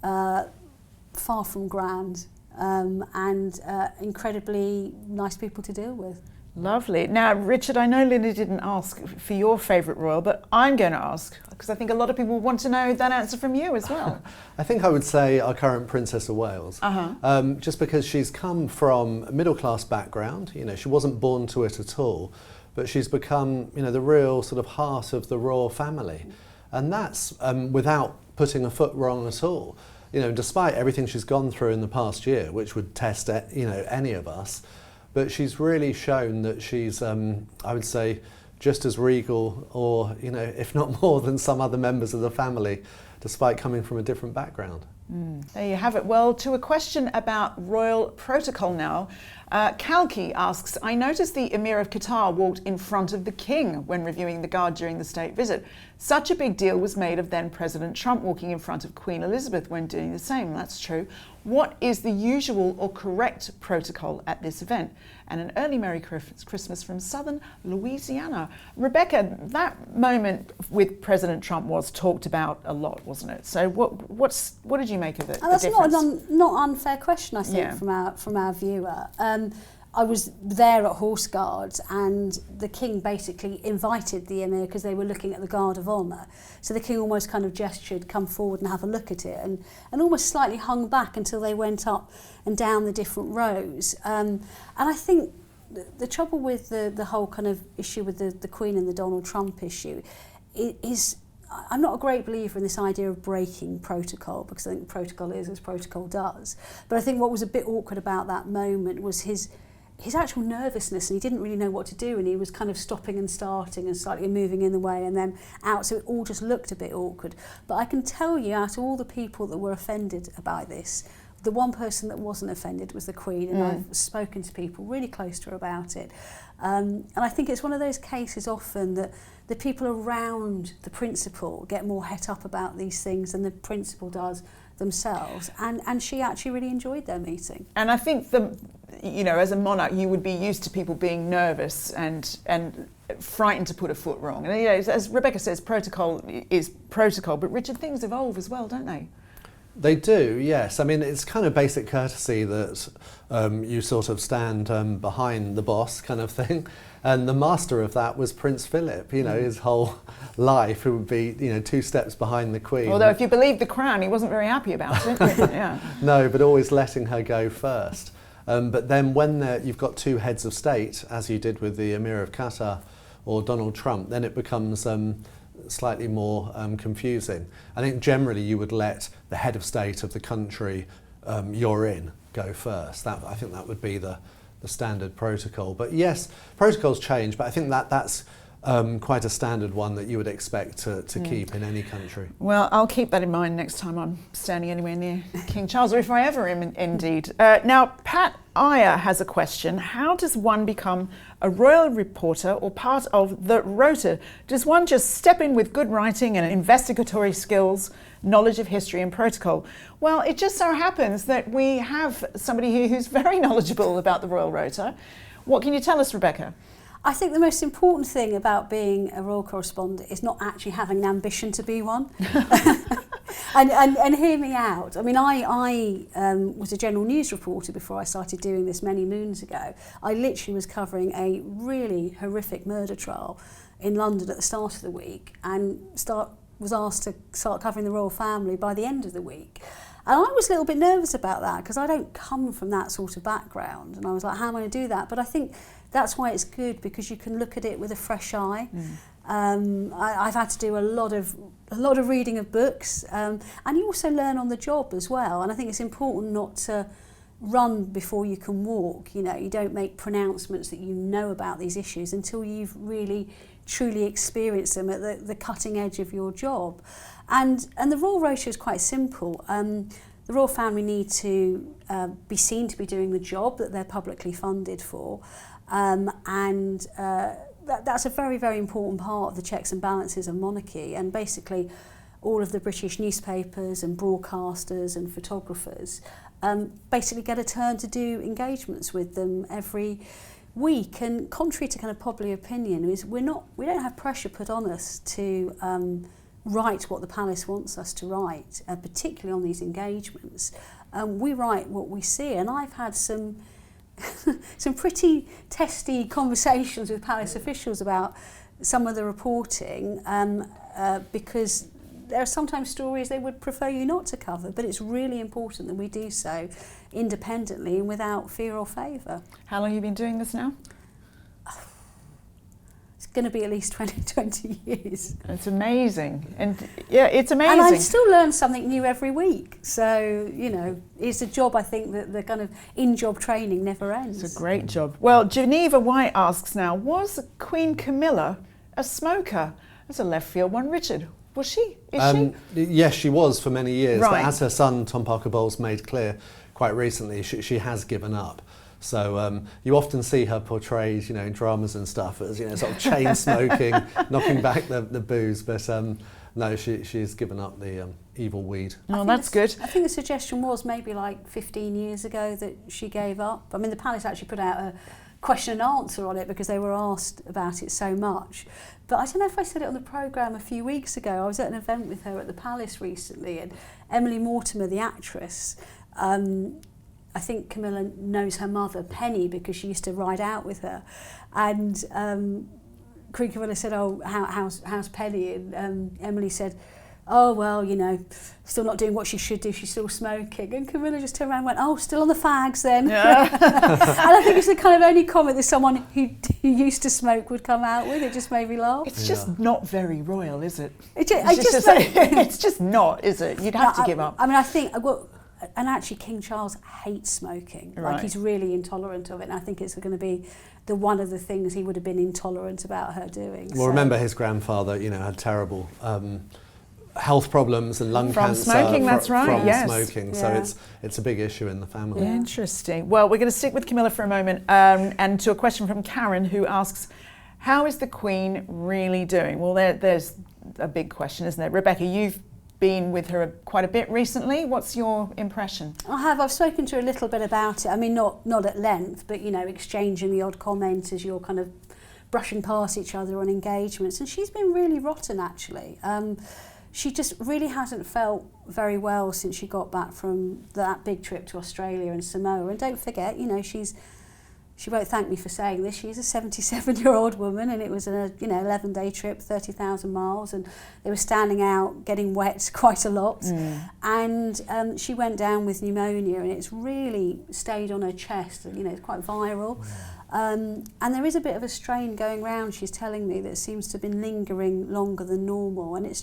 far from grand and incredibly nice people to deal with. Lovely. Now, Richard, I know Linda didn't ask for your favourite royal, but I'm going to ask, because I think a lot of people want to know that answer from you as well. I think I would say our current Princess of Wales, just because she's come from a middle-class background. She wasn't born to it at all, but she's become, the real sort of heart of the royal family. And that's without putting a foot wrong at all. Despite everything she's gone through in the past year, which would test, any of us, but she's really shown that she's, I would say, just as regal or, if not more than some other members of the family, despite coming from a different background. There you have it. Well, to a question about royal protocol now. Kalki asks, I noticed the Emir of Qatar walked in front of the king when reviewing the guard during the state visit. Such a big deal was made of then President Trump walking in front of Queen Elizabeth when doing the same. That's true. What is the usual or correct protocol at this event? And an early Merry Christmas from southern Louisiana. Rebecca, that moment with President Trump was talked about a lot, wasn't it? So what did you make of it? That's not unfair question, I think, from our viewer. I was there at Horse Guards, and the king basically invited the Emir because they were looking at the Guard of Honour. So the king almost kind of gestured, come forward and have a look at it, and almost slightly hung back until they went up and down the different rows. And I think the trouble with the whole kind of issue with the Queen and the Donald Trump issue is I'm not a great believer in this idea of breaking protocol, because I think protocol is as protocol does. But I think what was a bit awkward about that moment was his actual nervousness, and he didn't really know what to do, and he was kind of stopping and starting and slightly moving in the way and then out, so it all just looked a bit awkward. But I can tell you, out of all the people that were offended about this, the one person that wasn't offended was the Queen, and I've spoken to people really close to her about it. And I think it's one of those cases often that the people around the principal get more het up about these things than the principal does themselves, and she actually really enjoyed their meeting. And I think as a monarch, you would be used to people being nervous and frightened to put a foot wrong. And as Rebecca says, protocol is protocol, but Richard, things evolve as well, don't they? They do, yes. I mean, it's kind of basic courtesy that you sort of stand behind the boss kind of thing. And the master of that was Prince Philip, his whole life, who would be, 2 steps behind the Queen. Although if you believe the Crown, he wasn't very happy about it. Yeah. No, but always letting her go first. But then when you've got 2 heads of state, as you did with the Emir of Qatar or Donald Trump, then it becomes slightly more confusing. I think generally you would let the head of state of the country you're in go first. I think that would be the standard protocol. But yes, protocols change, but I think that's quite a standard one that you would expect to keep in any country. Well, I'll keep that in mind next time I'm standing anywhere near King Charles, or if I ever am indeed. Now, Pat Aya has a question. How does one become a royal reporter or part of the rota? Does one just step in with good writing and investigatory skills, knowledge of history and protocol? Well, it just so happens that we have somebody here who's very knowledgeable about the royal rota. What can you tell us, Rebecca? I think the most important thing about being a royal correspondent is not actually having an ambition to be one. and hear me out. I mean, I was a general news reporter before I started doing this many moons ago. I literally was covering a really horrific murder trial in London at the start of the week, and was asked to start covering the royal family by the end of the week. And I was a little bit nervous about that because I don't come from that sort of background, and I was like, how am I going to do that? But I think that's why it's good, because you can look at it with a fresh eye. I've had to do a lot of reading of books, and you also learn on the job as well. And I think it's important not to run before you can walk. You don't make pronouncements that you know about these issues until you've really truly experienced them at the cutting edge of your job. And the royal rota is quite simple. The royal family need to be seen to be doing the job that they're publicly funded for, and that's a very, very important part of the checks and balances of monarchy. And basically all of the British newspapers and broadcasters and photographers basically get a turn to do engagements with them every week. And contrary to kind of popular opinion, is we don't have pressure put on us to write what the palace wants us to write, particularly on these engagements. We write what we see, and I've had some pretty testy conversations with palace officials about some of the reporting, because there are sometimes stories they would prefer you not to cover, but it's really important that we do so independently and without fear or favour. How long have you been doing this now? It's going to be at least 20 years. It's amazing. And yeah, it's amazing. And I still learn something new every week. So, it's a job, I think, that the kind of in-job training never ends. It's a great job. Well, Geneva White asks now, was Queen Camilla a smoker? That's a left field one. Richard, Was she? Is she? Yes, she was for many years. Right. But as her son, Tom Parker Bowles, made clear quite recently, she has given up. So you often see her portrayed, in dramas and stuff as, sort of chain smoking, knocking back the booze. But no, she's given up the evil weed. Oh, that's good. I think the suggestion was maybe like 15 years ago that she gave up. I mean, the Palace actually put out a question and answer on it because they were asked about it so much. But I don't know if I said it on the programme a few weeks ago. I was at an event with her at the Palace recently, and Emily Mortimer, the actress, I think Camilla knows her mother, Penny, because she used to ride out with her. And Queen Camilla said, "Oh, how's Penny?" And Emily said, "Oh, well, still not doing what she should do. She's still smoking." And Camilla just turned around and went, "Oh, still on the fags then." Yeah. And I think it's the kind of only comment that someone who used to smoke would come out with. It just made me laugh. It's just not very royal, is it? It's just not, is it? You'd have to give up. I mean, I think, and actually King Charles hates smoking. Right. Like, he's really intolerant of it. And I think it's going to be one of the things he would have been intolerant about her doing. Well, remember his grandfather, had terrible health problems and lung cancer smoking. That's right. From yes. smoking. Yeah. So it's a big issue in the family. Yeah. Interesting. Well, we're going to stick with Camilla for a moment, and to a question from Karen, who asks, "How is the Queen really doing?" Well, there's a big question, isn't there? Rebecca, you've been with her quite a bit recently. What's your impression? I have. I've spoken to her a little bit about it. I mean, not at length, but exchanging the odd comment as you're kind of brushing past each other on engagements. And she's been really rotten, actually. She just really hasn't felt very well since she got back from that big trip to Australia and Samoa. And don't forget, she won't thank me for saying this, she's a 77-year-old woman, and it was an 11-day trip, 30,000 miles, and they were standing out, getting wet quite a lot. And she went down with pneumonia, and it's really stayed on her chest, and it's quite viral. And there is a bit of a strain going round, she's telling me, that seems to have been lingering longer than normal, and it's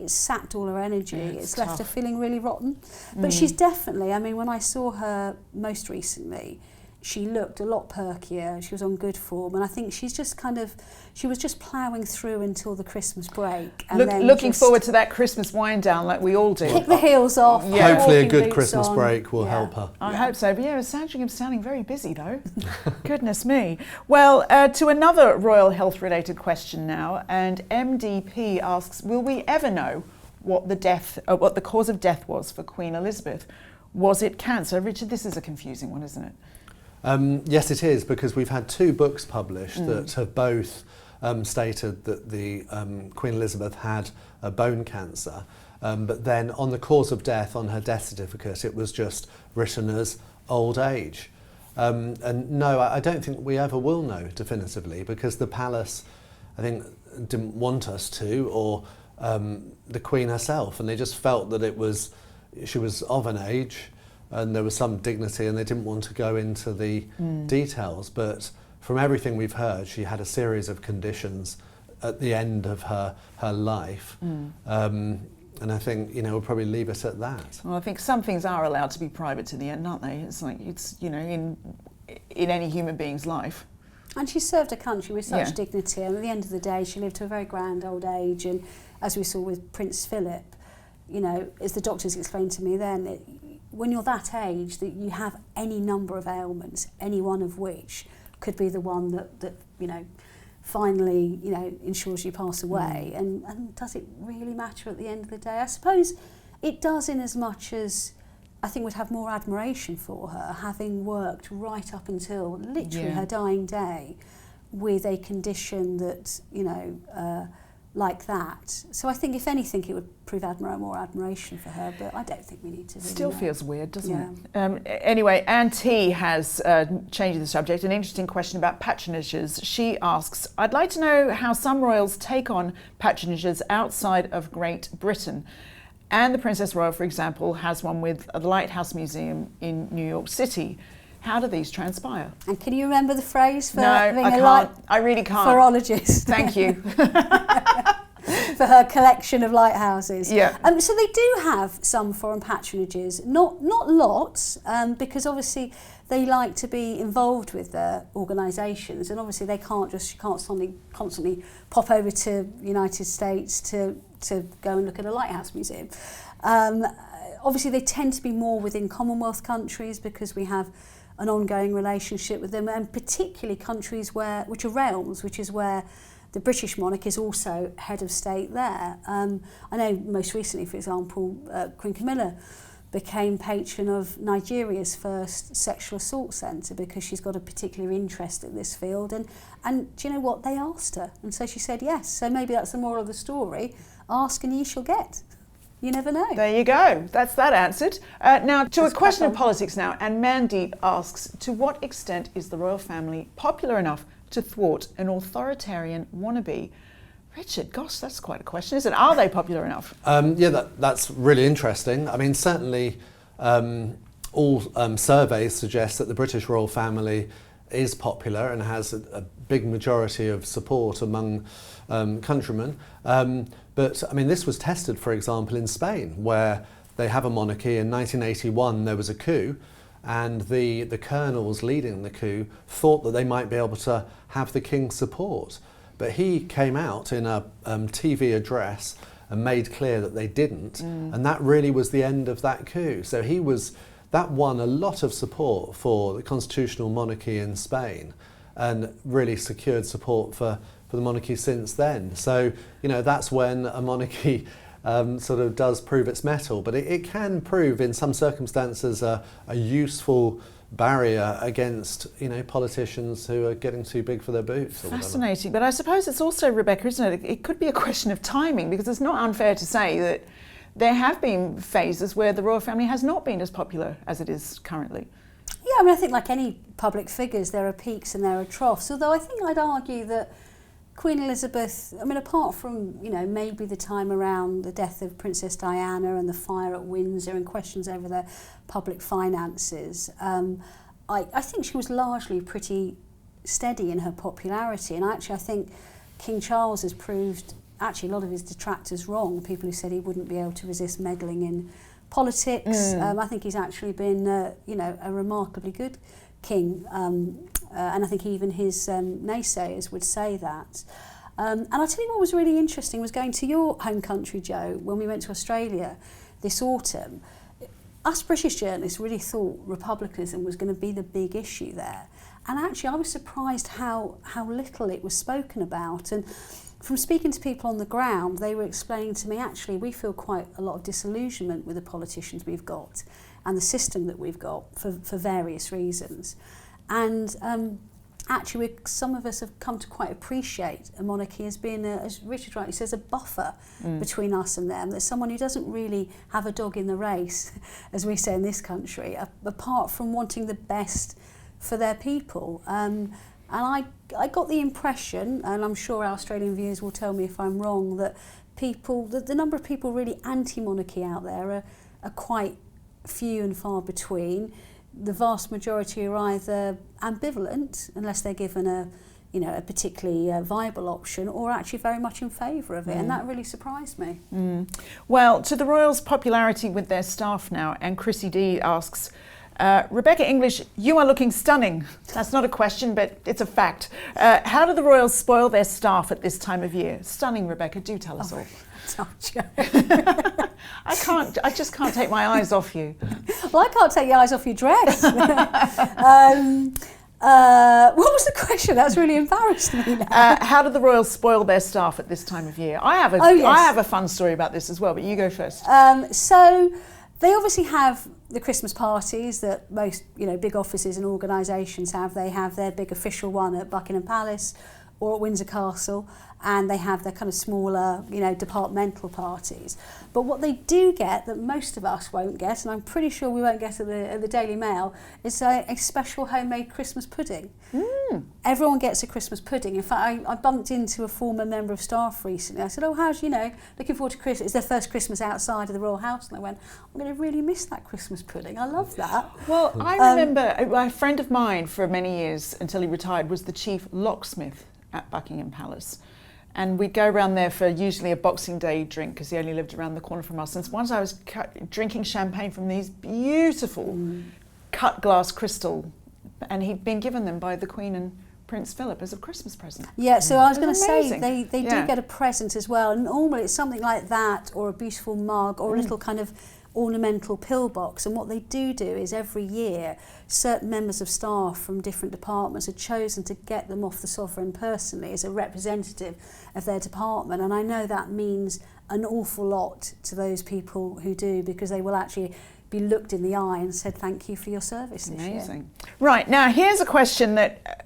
sapped all her energy. It's left her feeling really rotten. But she's definitely, I mean, when I saw her most recently, she looked a lot perkier, she was on good form, and I think she was just ploughing through until the Christmas break. And looking forward to that Christmas wind down like we all do. Kick the heels off. Yeah. Hopefully a good Christmas break will help her. I hope so. But yeah, Sandringham's sounding very busy though. Goodness me. Well, to another royal health related question now, and MDP asks, will we ever know what the cause of death was for Queen Elizabeth? Was it cancer? Richard, this is a confusing one, isn't it? Yes, it is, because we've had 2 books published that have both stated that the Queen Elizabeth had a bone cancer, but then on the cause of death, on her death certificate, it was just written as old age. And no, I don't think we ever will know definitively, because the Palace, I think, didn't want us to, or the Queen herself, and they just felt that she was of an age, and there was some dignity, and they didn't want to go into the details. But from everything we've heard, she had a series of conditions at the end of her life. And I think, we'll probably leave it at that. Well, I think some things are allowed to be private to the end, aren't they? It's like, in any human being's life. And she served her country with such dignity, and at the end of the day, she lived to a very grand old age. And as we saw with Prince Philip, as the doctors explained to me then, when you're that age, that you have any number of ailments, any one of which could be the one that finally ensures you pass away. And does it really matter at the end of the day? I suppose it does, in as much as I think we'd have more admiration for her, having worked right up until literally her dying day with a condition that like that. So I think, if anything, it would prove more admiration for her, but I don't think we need to really Still know. feels weird, doesn't it? Anyway, Anne T has changed the subject. An interesting question about patronages. She asks, I'd like to know how some royals take on patronages outside of Great Britain. And the Princess Royal, for example, has one with the Lighthouse Museum in New York City. How do these transpire? And can you remember the phrase for being I can't. I really can't. Horologist? Thank you. For her collection of lighthouses. Yeah. So they do have some foreign patronages, not lots, because obviously they like to be involved with their organisations, and obviously she can't constantly pop over to the United States to to go and look at a lighthouse museum. Obviously, they tend to be more within Commonwealth countries because we have an ongoing relationship with them, and particularly countries which are realms, which is where the British monarch is also head of state there. I know most recently, for example, Queen Camilla became patron of Nigeria's first sexual assault centre because she's got a particular interest in this field. And do you know what? They asked her. And so she said yes. So maybe that's the moral of the story. Ask and ye shall get. You never know. There you go. That's that answered. Now, to Let's a question crack of on. politics now. And Mandeep asks, to what extent is the royal family popular enough to thwart an authoritarian wannabe? Richard, gosh, that's quite a question, isn't it? Are they popular enough? That's really interesting. I mean, certainly all surveys suggest that the British royal family is popular and has a big majority of support among countrymen. But I mean, this was tested, for example, in Spain, where they have a monarchy. In 1981, there was a coup, and the colonels leading the coup thought that they might be able to have the king's support. But he came out in a TV address and made clear that they didn't, and that really was the end of that coup. So that won a lot of support for the constitutional monarchy in Spain, and really secured support for the monarchy since then. So, you know, that's when a monarchy sort of does prove its mettle, but it can prove in some circumstances a useful barrier against, you know, politicians who are getting too big for their boots. Or Fascinating. But I suppose it's also, Rebecca, isn't it? It could be a question of timing, because it's not unfair to say that there have been phases where the royal family has not been as popular as it is currently. Yeah, I mean, I think like any public figures, there are peaks and there are troughs. Although I think I'd argue that Queen Elizabeth, I mean, apart from, you know, maybe the time around the death of Princess Diana and the fire at Windsor and questions over their public finances, I think she was largely pretty steady in her popularity. And actually, I think King Charles has proved actually a lot of his detractors wrong, people who said he wouldn't be able to resist meddling in politics. I think he's actually been, you know, a remarkably good king. And I think even his naysayers would say that. And I'll tell you what was really interesting was going to your home country, Jo, when we went to Australia this autumn. Us British journalists really thought republicanism was going to be the big issue there. And actually I was surprised how little it was spoken about. And from speaking to people on the ground, they were explaining to me, actually, we feel quite a lot of disillusionment with the politicians we've got and the system that we've got for various reasons. And actually, some of us have come to quite appreciate a monarchy as being, as Richard rightly says, a buffer between us and them. There's someone who doesn't really have a dog in the race, as we say in this country, apart from wanting the best for their people. And I got the impression, and I'm sure our Australian viewers will tell me if I'm wrong, that the number of people really anti-monarchy out there are quite few and far between. The vast majority are either ambivalent, unless they're given a particularly viable option, or actually very much in favour of it, and that really surprised me. Well, to the royals' popularity with their staff now, and Chrissy D asks, Rebecca English, you are looking stunning. That's not a question, but it's a fact. How do the royals spoil their staff at this time of year? Stunning, Rebecca, do tell us all. I just can't take my eyes off you. Well, I can't take your eyes off your dress. What was the question? That's really embarrassed me now. How do the royals spoil their staff at this time of year? I have a fun story about this as well, but you go first. So they obviously have the Christmas parties that most, big offices and organisations have. They have their big official one at Buckingham Palace or at Windsor Castle, and they have their kind of smaller, departmental parties. But what they do get that most of us won't get, and I'm pretty sure we won't get at the Daily Mail, is a special homemade Christmas pudding. Everyone gets a Christmas pudding. In fact, I bumped into a former member of staff recently. I said, how's, looking forward to Christmas. It's their first Christmas outside of the Royal House. And I went, I'm going to really miss that Christmas pudding. I love that. Well, I remember a friend of mine for many years, until he retired, was the chief locksmith at Buckingham Palace. And we'd go around there for usually a Boxing Day drink, because he only lived around the corner from us. And once I was drinking champagne from these beautiful cut glass crystal, and he'd been given them by the Queen and Prince Philip as a Christmas present. Yeah, so I was It's going to say amazing. they do get a present as well, and normally it's something like that, or a beautiful mug, or a little kind of ornamental pillbox. And what they do is every year certain members of staff from different departments are chosen to get them off the Sovereign personally as a representative of their department, and I know that means an awful lot to those people who do, because they will actually be looked in the eye and said thank you for your service this year. Amazing. Right, now here's a question that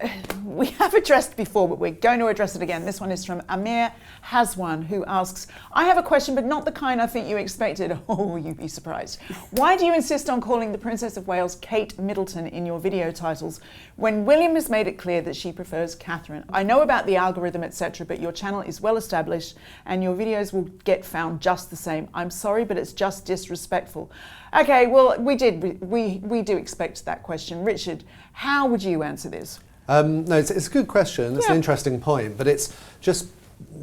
we have addressed before, but we're going to address it again. This one is from Amir Haswan, who asks, I have a question, but not the kind I think you expected. Oh, you'd be surprised. Why do you insist on calling the Princess of Wales Kate Middleton in your video titles when William has made it clear that she prefers Catherine? I know about the algorithm, etc., but your channel is well established and your videos will get found just the same. I'm sorry, but it's just disrespectful. Okay, well, we do expect that question. Richard, how would you answer this? No, it's a good question. It's an interesting point, but it's just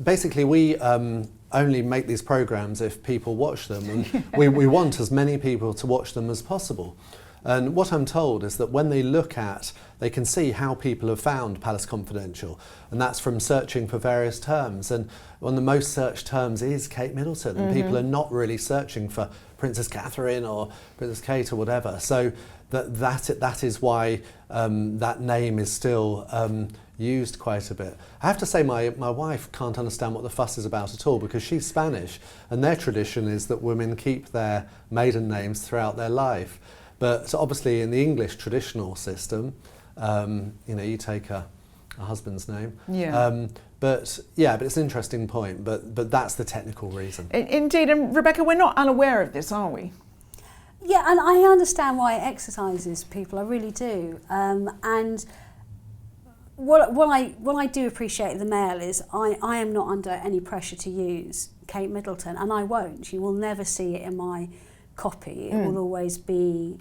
basically we only make these programs if people watch them, and we want as many people to watch them as possible. And what I'm told is that when they look at, they can see how people have found Palace Confidential, and that's from searching for various terms. And one of the most searched terms is Kate Middleton, and people are not really searching for Princess Catherine or Princess Kate or whatever. So that is why that name is still used quite a bit. I have to say my wife can't understand what the fuss is about at all, because she's Spanish, and their tradition is that women keep their maiden names throughout their life. But obviously in the English traditional system, you take a husband's name. Yeah. But it's an interesting point, but that's the technical reason. Indeed, and Rebecca, we're not unaware of this, are we? Yeah, and I understand why it exercises people, I really do. And what I do appreciate the Mail is I am not under any pressure to use Kate Middleton, and I won't. You will never see it in my copy. It will always be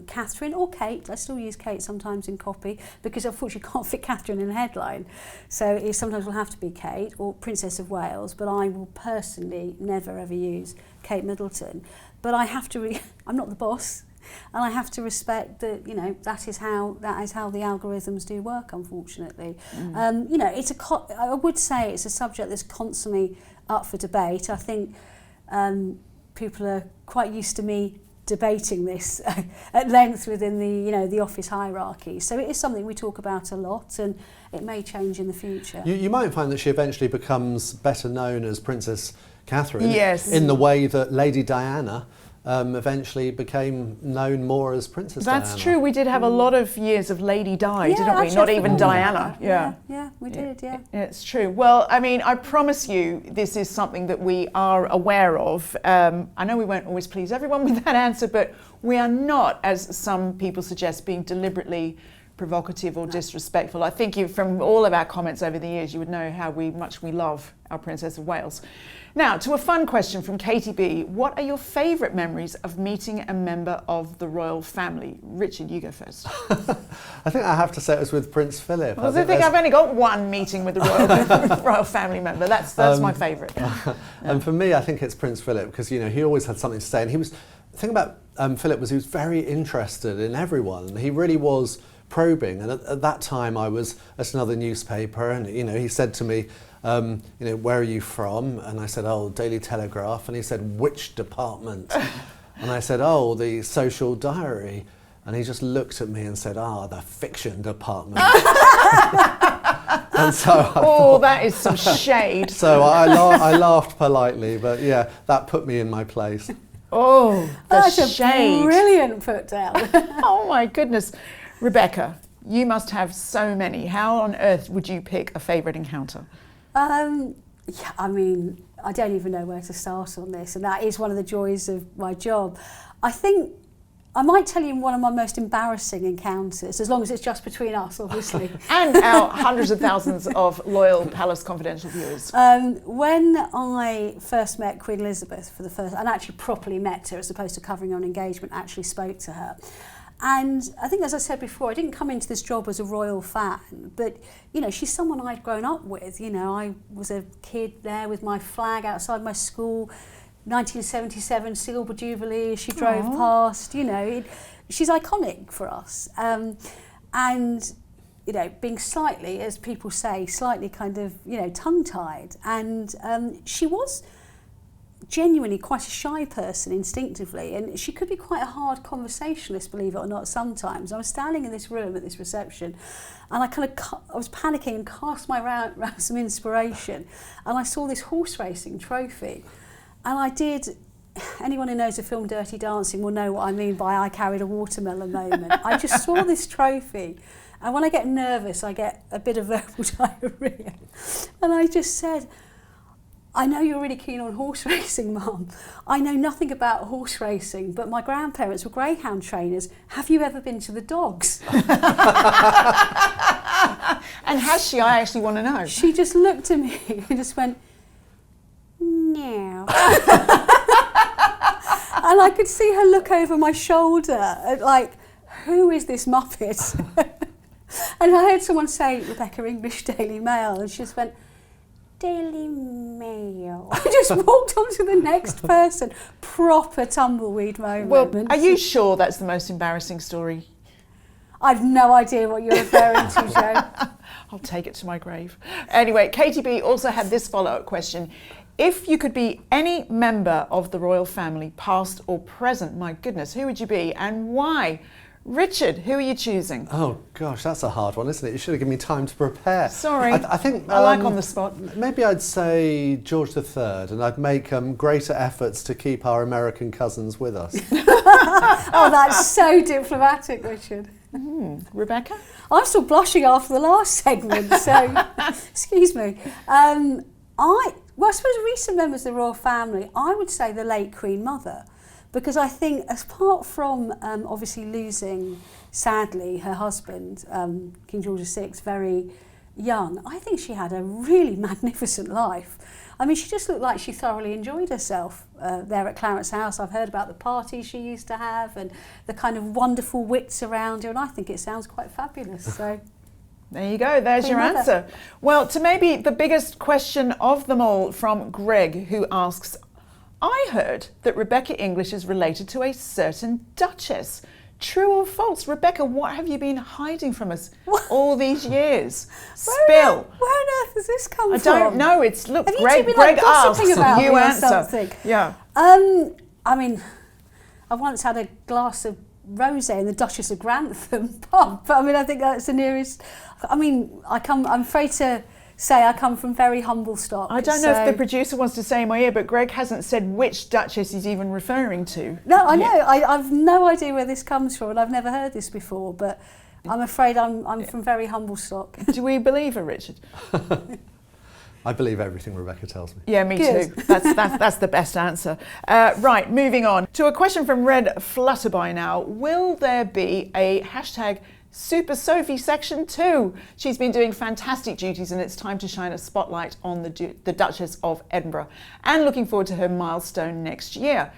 Catherine or Kate. I still use Kate sometimes in copy, because unfortunately you can't fit Catherine in a headline. So it sometimes will have to be Kate or Princess of Wales, but I will personally never ever use Kate Middleton. But I have to, I'm not the boss, and I have to respect that, that is how the algorithms do work, unfortunately. I would say it's a subject that's constantly up for debate. I think people are quite used to me debating this at length within the office hierarchy. So it is something we talk about a lot, and it may change in the future. You might find that she eventually becomes better known as Princess Catherine, yes, in the way that Lady Diana eventually became known more as Princess Diana. That's true. We did have a lot of years of Lady Di, didn't we? Not even Diana. Yeah, we did, yeah. It's true. Well, I mean, I promise you this is something that we are aware of. I know we won't always please everyone with that answer, but we are not, as some people suggest, being deliberately provocative or disrespectful. I think from all of our comments over the years, you would know how much we love our Princess of Wales. Now, to a fun question from Katie B. What are your favourite memories of meeting a member of the royal family? Richard, you go first. I think I have to say it was with Prince Philip. Well, I think I've only got one meeting with the royal family member. That's my favourite. And for me, I think it's Prince Philip, because he always had something to say. And the thing about Philip was he was very interested in everyone. He really was probing. And at that time, I was at another newspaper, and he said to me, where are you from? And I said, oh, Daily Telegraph. And he said, which department? And I said, oh, the Social Diary. And he just looked at me and said, the fiction department. And so I thought, that is some shade. So I laughed politely, but yeah, that put me in my place. Oh, that's shade. A brilliant put down. Oh my goodness. Rebecca, you must have so many. How on earth would you pick a favourite encounter? I mean, I don't even know where to start on this, and that is one of the joys of my job. I think I might tell you one of my most embarrassing encounters, as long as it's just between us, obviously. And our hundreds of thousands of loyal Palace Confidential viewers. When I first met Queen Elizabeth for the first, and actually properly met her as opposed to covering on engagement, actually spoke to her. And I think, as I said before, I didn't come into this job as a royal fan, but, she's someone I'd grown up with. I was a kid there with my flag outside my school, 1977 Silver Jubilee, she drove past, she's iconic for us. And being slightly, as people say, slightly kind of, tongue-tied. And she was genuinely quite a shy person instinctively, and she could be quite a hard conversationalist, believe it or not, sometimes. I was standing in this room at this reception, and I was panicking and cast my round some inspiration, and I saw this horse racing trophy, and I did. Anyone who knows the film Dirty Dancing will know what I mean by I carried a watermelon moment. I just saw this trophy, and when I get nervous, I get a bit of verbal diarrhoea, and I just said, I know you're really keen on horse racing, Mum. I know nothing about horse racing, but my grandparents were greyhound trainers. Have you ever been to the dogs? And has she? I actually want to know. She just looked at me and just went, no. And I could see her look over my shoulder, like, who is this Muppet? And I heard someone say, Rebecca, English Daily Mail, and she just went, Daily Mail. I just walked on to the next person. Proper tumbleweed moment. Well, are you sure that's the most embarrassing story? I've no idea what you're referring to, Jo. I'll take it to my grave. Anyway, Katie B also had this follow-up question. If you could be any member of the royal family, past or present, my goodness, who would you be and why? Richard, who are you choosing? Oh gosh, that's a hard one, isn't it? You should have given me time to prepare. Sorry, I think I like on the spot. Maybe I'd say George III, and I'd make greater efforts to keep our American cousins with us. Oh, that's so diplomatic, Richard. Rebecca? I'm still blushing after the last segment, so excuse me. I suppose recent members of the royal family, I would say the late Queen Mother, because I think, apart from obviously losing, sadly, her husband, King George VI, very young, I think she had a really magnificent life. I mean, she just looked like she thoroughly enjoyed herself there at Clarence House. I've heard about the parties she used to have and the kind of wonderful wits around her, and I think it sounds quite fabulous. So. There you go, there's your answer. Well, to maybe the biggest question of them all, from Greg, who asks, I heard that Rebecca English is related to a certain Duchess. True or false? Rebecca, what have you been hiding from us all these years? Spill. Where on earth has this come from? I don't know. It's, look, have Greg, you two been, Greg gossiping asks, about you me or answer. something? Yeah. I mean, I once had a glass of rosé in the Duchess of Grantham pub, but I mean, I think that's the nearest. I mean, I'm afraid to say I come from very humble stock. I don't know if the producer wants to say in my ear, but Greg hasn't said which Duchess he's even referring to. No, I know. I've no idea where this comes from, and I've never heard this before, but I'm afraid I'm from very humble stock. Do we believe her, Richard? I believe everything Rebecca tells me. Yeah, me too. That's the best answer. Right, moving on to a question from Red Flutterby now. Will there be a hashtag Super Sophie Section 2? She's been doing fantastic duties, and it's time to shine a spotlight on the Duchess of Edinburgh, and looking forward to her milestone next year.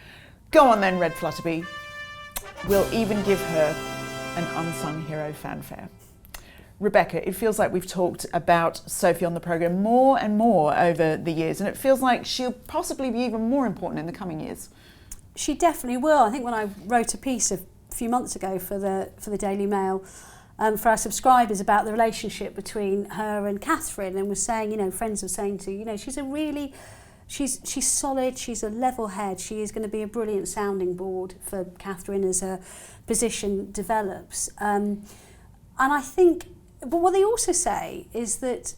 Go on then, Red Flutterby. We'll even give her an unsung hero fanfare. Rebecca, it feels like we've talked about Sophie on the programme more and more over the years, and it feels like she'll possibly be even more important in the coming years. She definitely will. I think when I wrote a piece a few months ago for the Daily Mail, for our subscribers, about the relationship between her and Catherine, and was saying, friends were saying she's solid, she's a level head, she is going to be a brilliant sounding board for Catherine as her position develops. And I think, but what they also say is that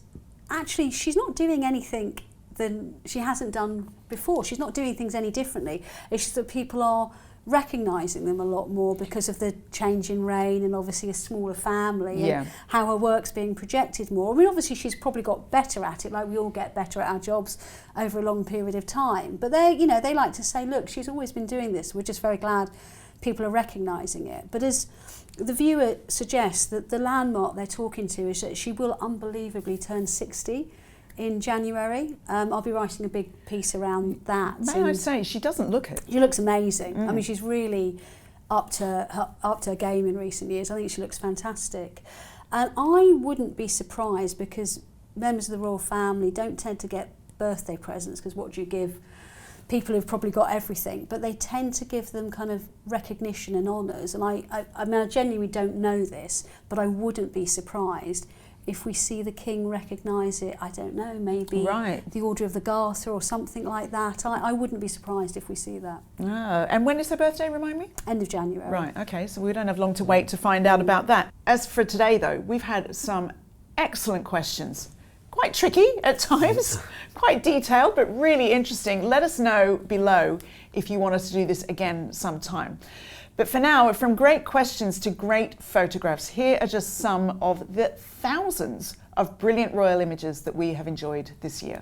actually she's not doing anything that she hasn't done before. She's not doing things any differently. It's just that people are recognising them a lot more because of the change in reign and obviously a smaller family and how her work's being projected more. I mean, obviously she's probably got better at it, like we all get better at our jobs over a long period of time. But they like to say, look, she's always been doing this. We're just very glad people are recognising it. But as the viewer suggests, that the landmark they're talking to is that she will unbelievably turn 60 in January. I'll be writing a big piece around that. May I say, she doesn't look it. She looks amazing. I mean, she's really up to her game in recent years. I think she looks fantastic. And I wouldn't be surprised, because members of the royal family don't tend to get birthday presents, because what do you give people who've probably got everything, but they tend to give them kind of recognition and honours. And I mean, I genuinely don't know this, but I wouldn't be surprised if we see the King recognise it, I don't know, maybe the Order of the Garter or something like that. I wouldn't be surprised if we see that. Oh, and when is her birthday, remind me? End of January. Right, okay, so we don't have long to wait to find out about that. As for today, though, we've had some excellent questions. Quite tricky at times, quite detailed, but really interesting. Let us know below if you want us to do this again sometime. But for now, from great questions to great photographs, here are just some of the thousands of brilliant royal images that we have enjoyed this year.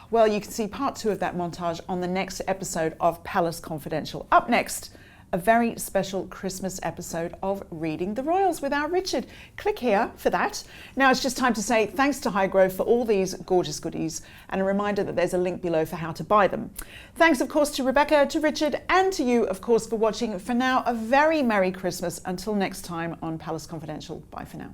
Well, you can see part 2 of that montage on the next episode of Palace Confidential. Up next, a very special Christmas episode of Reading the Royals with our Richard. Click here for that. Now it's just time to say thanks to Highgrove for all these gorgeous goodies, and a reminder that there's a link below for how to buy them. Thanks, of course, to Rebecca, to Richard, and to you, of course, for watching. For now, a very Merry Christmas. Until next time on Palace Confidential. Bye for now.